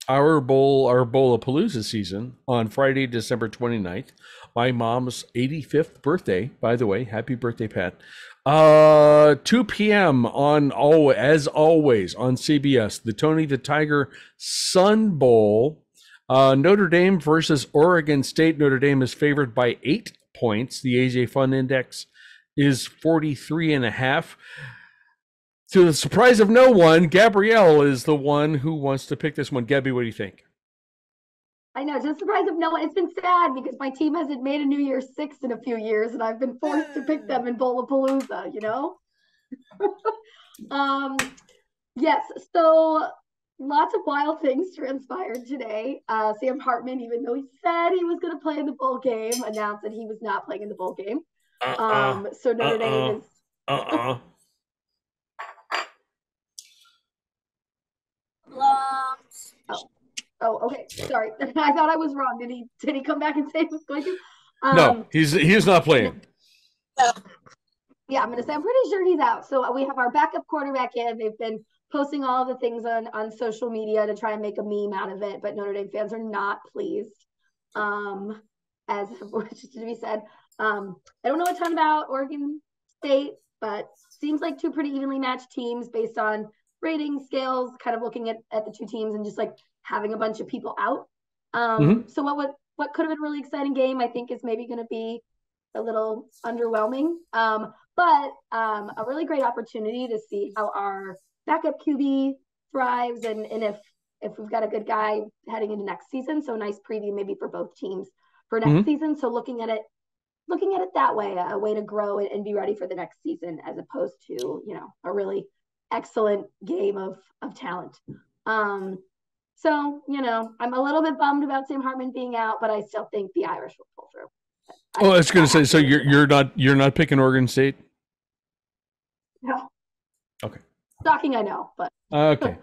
our Bowlapalooza season on Friday, December 29th. My mom's 85th birthday, by the way. Happy birthday, Pat. 2 p.m. as always on CBS, the Tony the Tiger Sun Bowl. Notre Dame versus Oregon State. Notre Dame is favored by 8 points. The AJ Fun Index is 43.5. To the surprise of no one, Gabrielle is the one who wants to pick this one. Gabby, what do you think? I know, to the surprise of no one. It's been sad because my team hasn't made a New Year's 6 in a few years, and I've been forced to pick them in Bowlapalooza, Yes, so lots of wild things transpired today. Sam Hartman, even though he said he was going to play in the bowl game, announced that he was not playing in the bowl game. So Notre Dame is... Oh, okay. Sorry. I thought I was wrong. Did he come back and say he was going to? No, he's not playing. Yeah, I'm going to say I'm pretty sure he's out. So we have our backup quarterback in. They've been posting all the things on social media to try and make a meme out of it, but Notre Dame fans are not pleased. As which is to be said. I don't know a ton about Oregon State, but seems like two pretty evenly matched teams based on rating scales, kind of looking at the two teams and just like having a bunch of people out. So what could have been a really exciting game, I think, is maybe going to be a little underwhelming. But a really great opportunity to see how our backup QB thrives and if we've got a good guy heading into next season. So a nice preview maybe for both teams for next season. So looking at it that way, a way to grow it and be ready for the next season, as opposed to, a really excellent game of talent. So, I'm a little bit bummed about Sam Hartman being out, but I still think the Irish will pull through. I was going to say, so you're not picking Oregon State? No. Okay. Shocking, I know, but okay.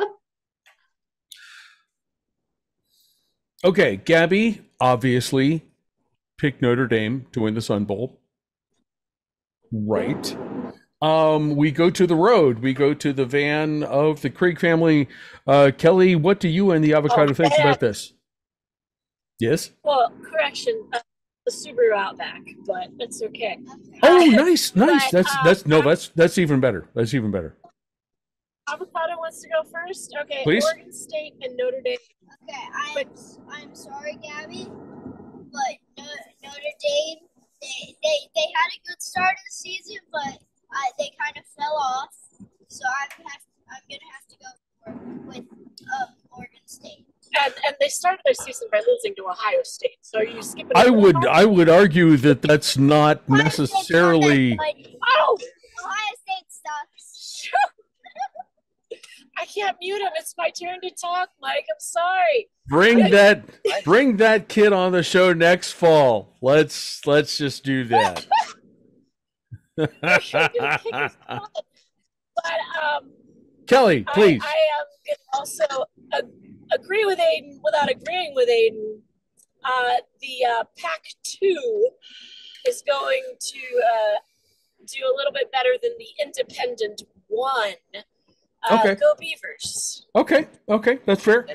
Okay, Gabby obviously picked Notre Dame to win the Sun Bowl. Right. We go to the road. We go to the van of the Krieg family. Kelly, what do you and the avocado think about this? Yes? Well, correction, the Subaru Outback, but it's okay. Oh, nice. That's even better. That's even better. Avocado wants to go first. Okay, please. Oregon State and Notre Dame. Okay, I'm sorry, Gabby, but Notre Dame they had a good start of the season, but they kind of fell off. So I'm gonna have to go with Oregon State. And they started their season by losing to Ohio State. So are you skipping? I would argue that's not necessarily. Ohio State sucks. I can't mute him. It's my turn to talk, Mike. I'm sorry. Bring that kid on the show next fall. Let's just do that. But Kelly, please. I am also agree with Aiden without agreeing with Aiden. The Pac-2 is going to do a little bit better than the Independent 1. Okay. Go Beavers. Okay, that's fair.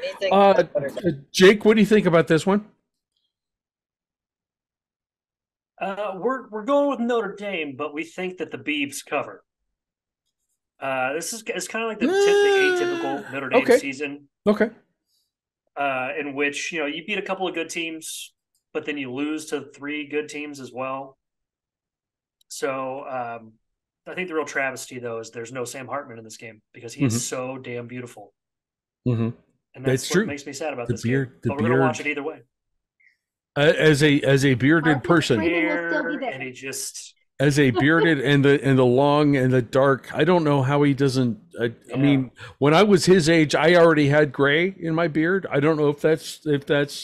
Jake, what do you think about this one? We're going with Notre Dame, but we think that the Beavs cover. This is kind of like the atypical Notre Dame season. Okay. In which you beat a couple of good teams, but then you lose to 3 good teams as well. So I think the real travesty, though, is there's no Sam Hartman in this game because he is so damn beautiful. Mm-hmm. And that's what true. makes me sad about this game. But we're going to watch it either way. As a bearded person, and he just as a bearded and the long and the dark, I don't know how he doesn't. I mean, when I was his age, I already had gray in my beard. I don't know if that's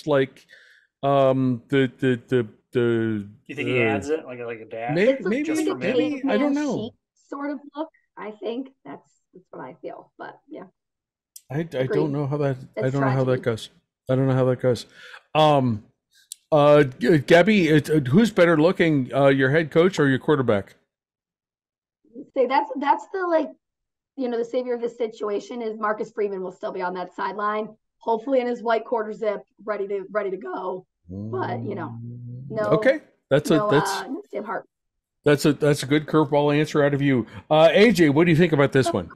like the. Do you think he adds it like a dash? Maybe I don't know. Sort of look. I think that's what I feel. But yeah, I don't know how that. I don't know how that goes. I don't know how that goes. Gabby, who's better looking, your head coach or your quarterback? Say that's the the savior of this situation is Marcus Freeman will still be on that sideline, hopefully in his white quarter zip, ready to go. But no. Okay, that's a good curveball answer out of you. AJ, what do you think about this one?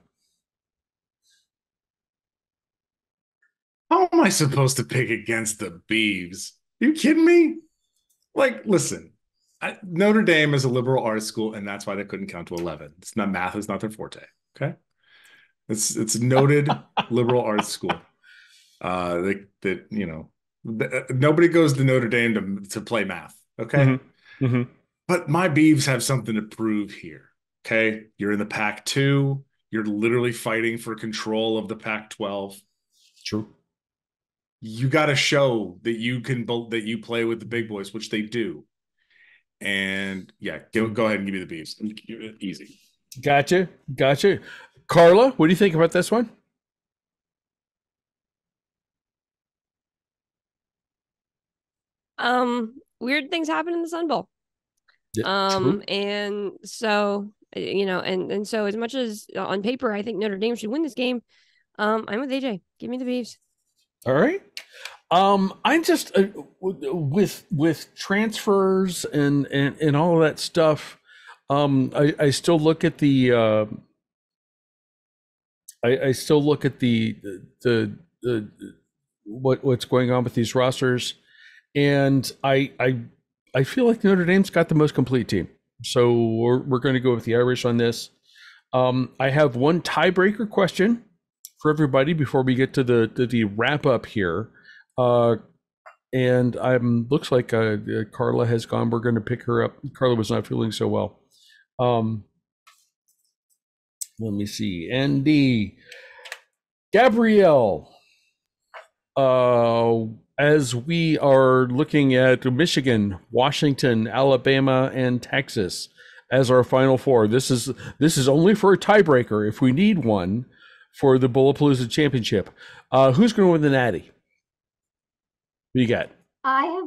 How am I supposed to pick against the Beavs? Are you kidding me? Listen, Notre Dame is a liberal arts school, and that's why they couldn't count to 11. It's not math; is not their forte. Okay, it's noted liberal arts school. Nobody goes to Notre Dame to play math. Okay, but my Beavs have something to prove here. Okay, you're in the Pac-2. You're literally fighting for control of the Pac-12. True. You got to show that you play with the big boys, which they do. And go ahead and give me the Beavs. Easy. Gotcha. Carla, what do you think about this one? Weird things happen in the Sun Bowl. True. And so and so as much as on paper I think Notre Dame should win this game, I'm with AJ. Give me the Beavs. All right. I'm just with transfers and all of that stuff. I still look at the I still look at the what's going on with these rosters, and I feel like Notre Dame's got the most complete team. So we're going to go with the Irish on this. I have one tiebreaker question for everybody before we get to the wrap up here. And looks like Carla has gone. We're going to pick her up. Carla was not feeling so well. Let me see. Andy, Gabrielle, as we are looking at Michigan, Washington, Alabama, and Texas as our final four. This is only for a tiebreaker if we need one for the Bowlapalooza championship. Who's going to win the Natty? What you got? I have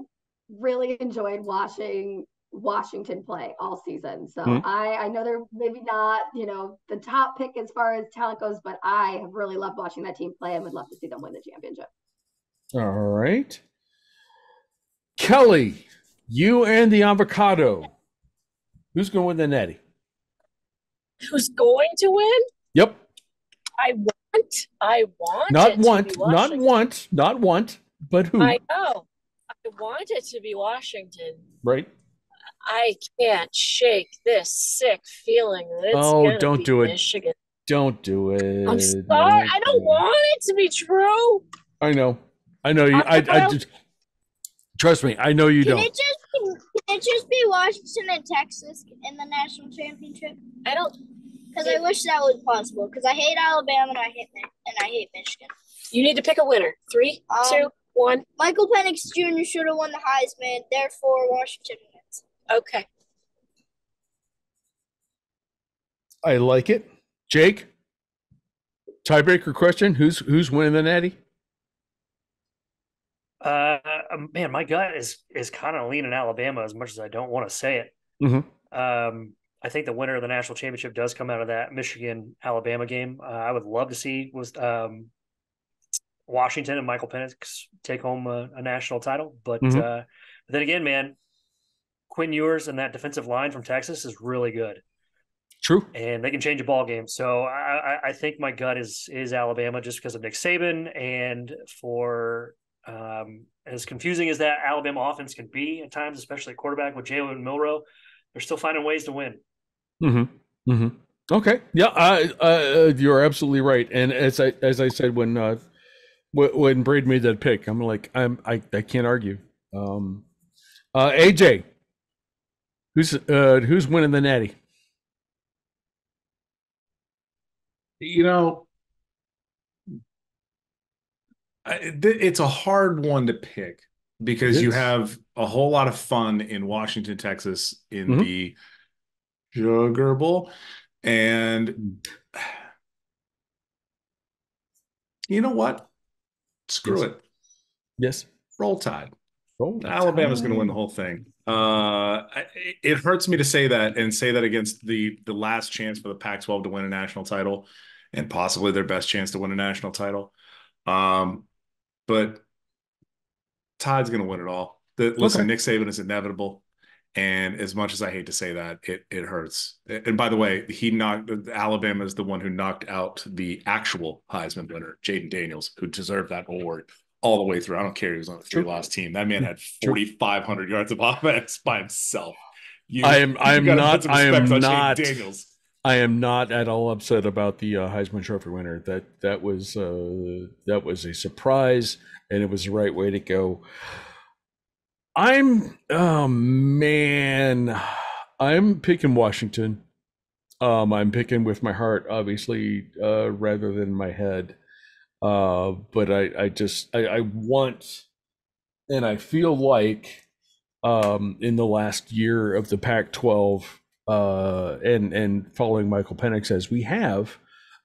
really enjoyed watching Washington play all season. So I know they're maybe not, the top pick as far as talent goes, but I have really loved watching that team play and would love to see them win the championship. All right. Kelly, you and the avocado. Who's going to win the Natty? Who's going to win? Yep. I want not want, but who? I know. I want it to be Washington. Right. I can't shake this sick feeling that it's don't do it. Michigan. Don't do it. I'm sorry. I don't want it to be true. I know you. I just trust me. I know you don't. Can it just be Washington and Texas in the national championship? I don't. Because I wish that was possible. Because I hate Alabama and I hate Michigan. You need to pick a winner. 3, 2, 1. Michael Penix Jr. should have won the Heisman. Therefore, Washington wins. Okay. I like it. Jake, tiebreaker question: Who's winning the Natty? Man, my gut is kind of leaning Alabama as much as I don't want to say it. Mm-hmm. I think the winner of the national championship does come out of that Michigan-Alabama game. I would love to see Washington and Michael Penix take home a national title. But then again, man, Quinn Ewers and that defensive line from Texas is really good. True. And they can change a ball game. So I think my gut is Alabama just because of Nick Saban and for as confusing as that Alabama offense can be at times, especially at quarterback with Jalen Milroe, they're still finding ways to win. Mm-hmm. Mm-hmm. Okay. Yeah, you're absolutely right. And as I said when Braden made that pick, I'm like, I can't argue. AJ, who's winning the Natty? It's a hard one to pick because you have a whole lot of fun in Washington, Texas in the Sugar Bowl. And you know what? Screw it. Yes. Roll Tide. Alabama's going to win the whole thing. It hurts me to say that and say that against the last chance for the Pac-12 to win a national title and possibly their best chance to win a national title. But Tide's going to win it all. Listen, Nick Saban is inevitable. And as much as I hate to say that, it hurts. And by the way, Alabama is the one who knocked out the actual Heisman winner, Jaden Daniels, who deserved that award all the way through. I don't care. He was on a 3-loss team. That man had 4,500 yards of offense by himself. I am not at all upset about the Heisman Trophy winner. That was a surprise, and it was the right way to go. I'm picking Washington. I'm picking with my heart, obviously, rather than my head. But I want, and I feel like in the last year of the Pac-12 and following Michael Penix as we have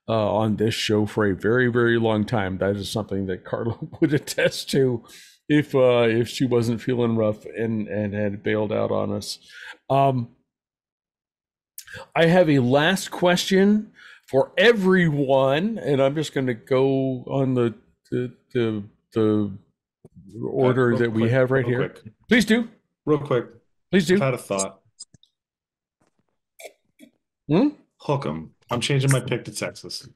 on this show for a very, very long time, that is something that Carla would attest to if she wasn't feeling rough and had bailed out on us. I have a last question for everyone, and I'm just going to go on the order that we have right here. Quick. Please do. Real quick. Please do. I've had a thought. Hook 'em. I'm changing my pick to Texas.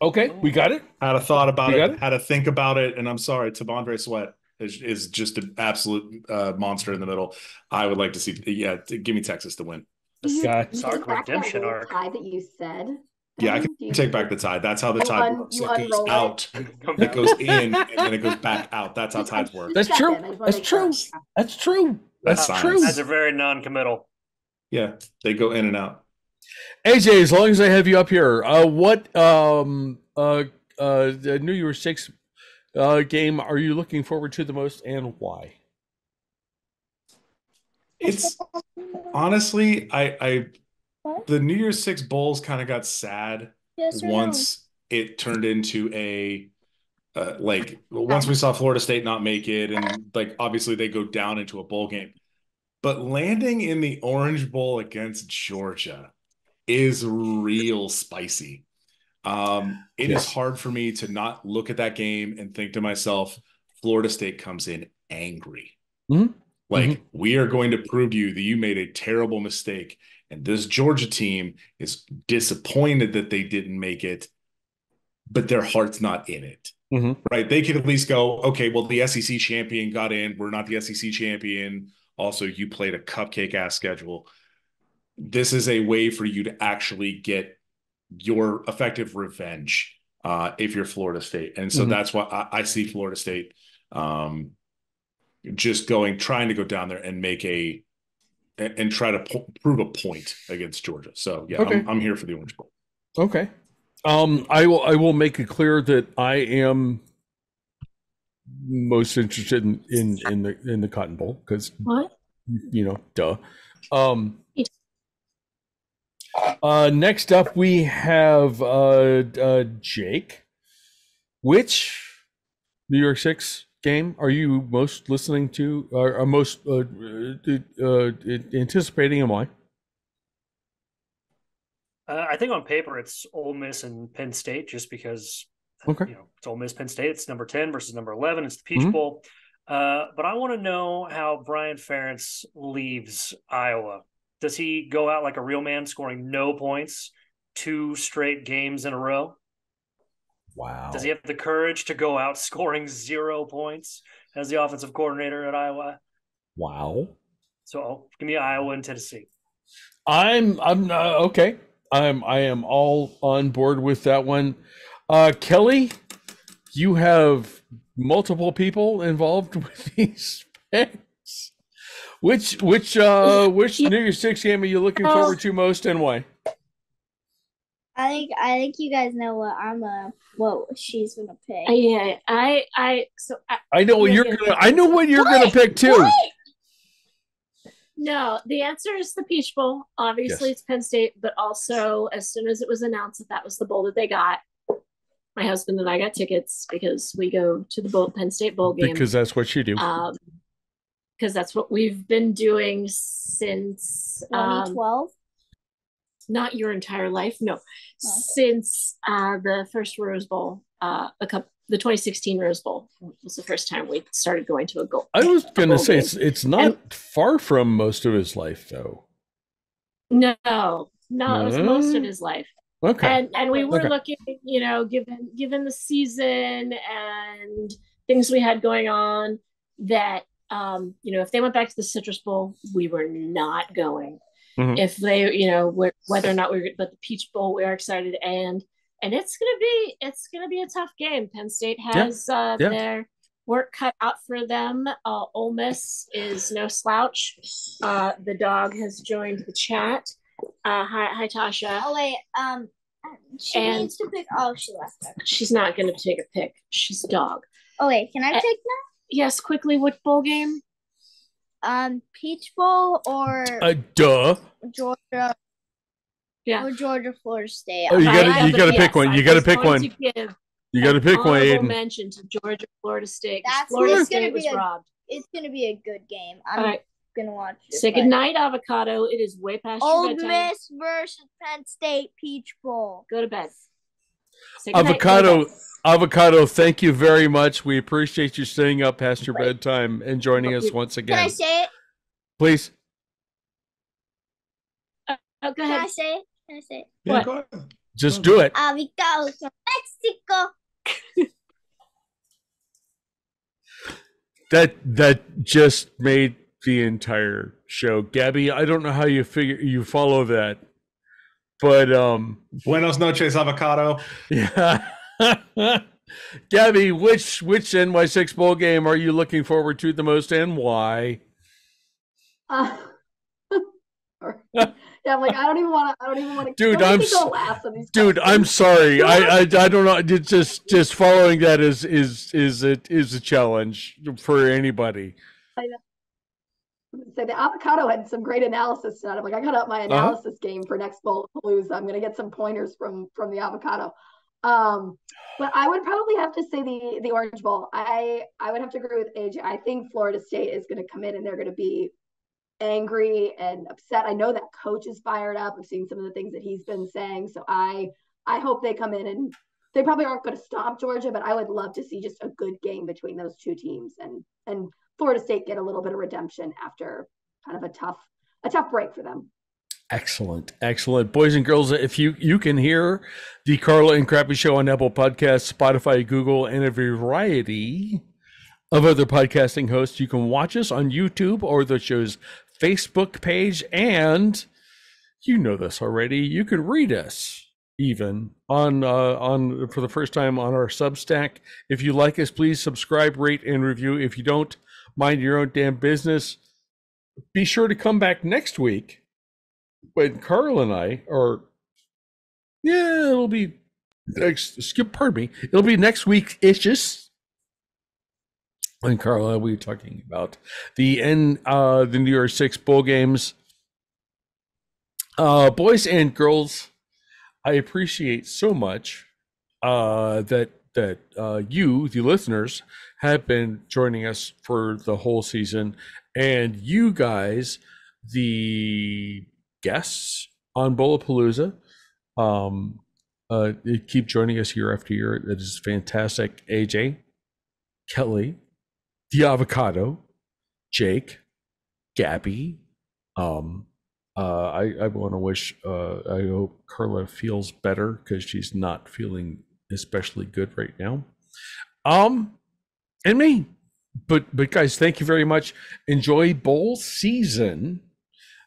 Okay, we got it. Had a thought about it, had to think about it, and I'm sorry, T'Vondre Sweat is just an absolute monster in the middle. I would like to see, give me Texas to win. Dark redemption arc. Tie that you said. Yeah, I can take back the tie. That's how the tie works. It goes out, it goes in, and then it goes back out. That's how ties work. That's true. That's true. That's true. That's true. That's a very non-committal. Yeah, they go in and out. AJ, as long as I have you up here, what the New Year's Six game are you looking forward to the most, and why? It's honestly, the New Year's Six bowls kind of got sad once it turned into a once we saw Florida State not make it, and like obviously they go down into a bowl game, but landing in the Orange Bowl against Georgia is real spicy. It is hard for me to not look at that game and think to myself, Florida State comes in angry. We are going to prove to you that you made a terrible mistake. And this Georgia team is disappointed that they didn't make it, but their heart's not in it. Right? They could at least go, okay, well, the SEC champion got in. We're not the SEC champion. Also, you played a cupcake-ass schedule. This is a way for you to actually get your effective revenge if you're Florida State. And so that's why I see Florida State just trying to go down there and make and try to prove a point against Georgia. So yeah, I'm here for the Orange Bowl. Okay. I will make it clear that I am most interested in the Cotton Bowl because duh. Next up, we have Jake. Which New York Six game are you most listening to, or most anticipating, and why? I think on paper it's Ole Miss and Penn State, just because it's Ole Miss, Penn State. It's number 10 versus number 11. It's the Peach Bowl. But I want to know how Brian Ferentz leaves Iowa. Does he go out like a real man, scoring no points 2 straight games in a row? Wow. Does he have the courage to go out scoring 0 points as the offensive coordinator at Iowa? Wow. So give me Iowa and Tennessee. I'm okay. I am all on board with that one. Kelly, you have multiple people involved with these picks. Which New Year's Six game are you looking forward to most, and why? I think you guys know what she's gonna pick. Yeah, I know what you're gonna pick too. What? No, the answer is the Peach Bowl. Obviously, It's Penn State, but also as soon as it was announced that was the bowl that they got, my husband and I got tickets because we go to the Penn State bowl game because that's what you do. Because that's what we've been doing since 2012. Not your entire life, no. Since the first Rose Bowl, the 2016 Rose Bowl was the first time we started going to a goal. I was going to say it's not far from most of his life, though. No, it was most of his life. Okay, and we were looking, given the season and things we had going on, that if they went back to the Citrus Bowl, we were not going. If they, whether or not but the Peach Bowl, we are excited, and it's gonna be a tough game. Penn State has their work cut out for them. Ole Miss is no slouch. The dog has joined the chat. Hi Tasha. Oh wait, she needs to pick. Oh, she left her. She's not gonna take a pick. She's a dog. Oh wait, can I pick now? Yes, quickly. Which bowl game? Peach Bowl or Georgia. Yeah. Or Georgia, Florida State. Oh, you gotta pick one. You gotta pick one. You gotta pick one, Aiden. Mention to Georgia, Florida State. Florida State was robbed. It's gonna be a good game. I'm gonna watch it. Say goodnight, Avocado. It is way past your bedtime. Ole Miss versus Penn State Peach Bowl. Go to bed. Avocado, thank you very much. We appreciate you staying up past your bedtime and joining us once again. Can I say it? Please. Go ahead. Can I say it? Yeah, go ahead. Just do it. Avocados from Mexico. Mexico. That just made the entire show. Gabby, I don't know how you follow that, but Buenos noches, avocado. Yeah. Gabby, which NY6 bowl game are you looking forward to the most, and why? Yeah, I'm like, I don't even want to. Dude, I'm sorry. I don't know. Just following that is a challenge for anybody. I know. So the avocado had some great analysis tonight. I'm like, I got up my analysis game for next Bowlapalooza. I'm gonna get some pointers from the avocado. But I would probably have to say the Orange Bowl. I would have to agree with AJ. I think Florida State is going to come in and they're going to be angry and upset. I know that coach is fired up. I've seen some of the things that he's been saying. So I hope they come in, and they probably aren't going to stomp Georgia, but I would love to see just a good game between those two teams and Florida State get a little bit of redemption after kind of a tough break for them. Excellent. Boys and girls, if you can hear the Carla and Crappy Show on Apple Podcasts, Spotify, Google, and a variety of other podcasting hosts, you can watch us on YouTube or the show's Facebook page, and you know this already, you can read us even on for the first time on our Substack. If you like us, please subscribe, rate, and review. If you don't, mind your own damn business. Be sure to come back next week when Carl and I it'll be it'll be next week-ish. And Carla, we're talking about the New Year's 6 bowl games. Boys and girls, I appreciate so much that you, the listeners, have been joining us for the whole season, and you guys, the guests on Bowlapalooza, keep joining us year after year. That is fantastic. AJ, Kelly, the avocado, Jake, Gabby. I want to wish. I hope Carla feels better because she's not feeling especially good right now. And me. But guys, thank you very much. Enjoy bowl season,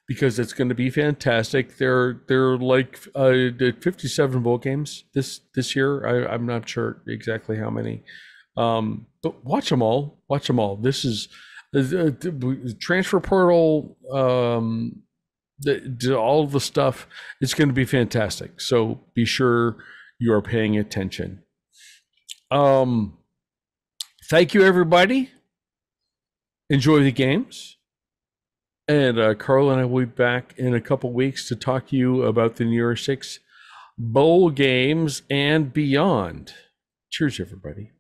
because it's going to be fantastic. They're like 57 bowl games this year. I'm not sure exactly how many, but watch them all. This is the transfer portal, all the stuff. It's going to be fantastic. So be sure you are paying attention. Thank you, everybody. Enjoy the games. And Carl and I will be back in a couple weeks to talk to you about the New Year's 6 bowl games and beyond. Cheers, everybody.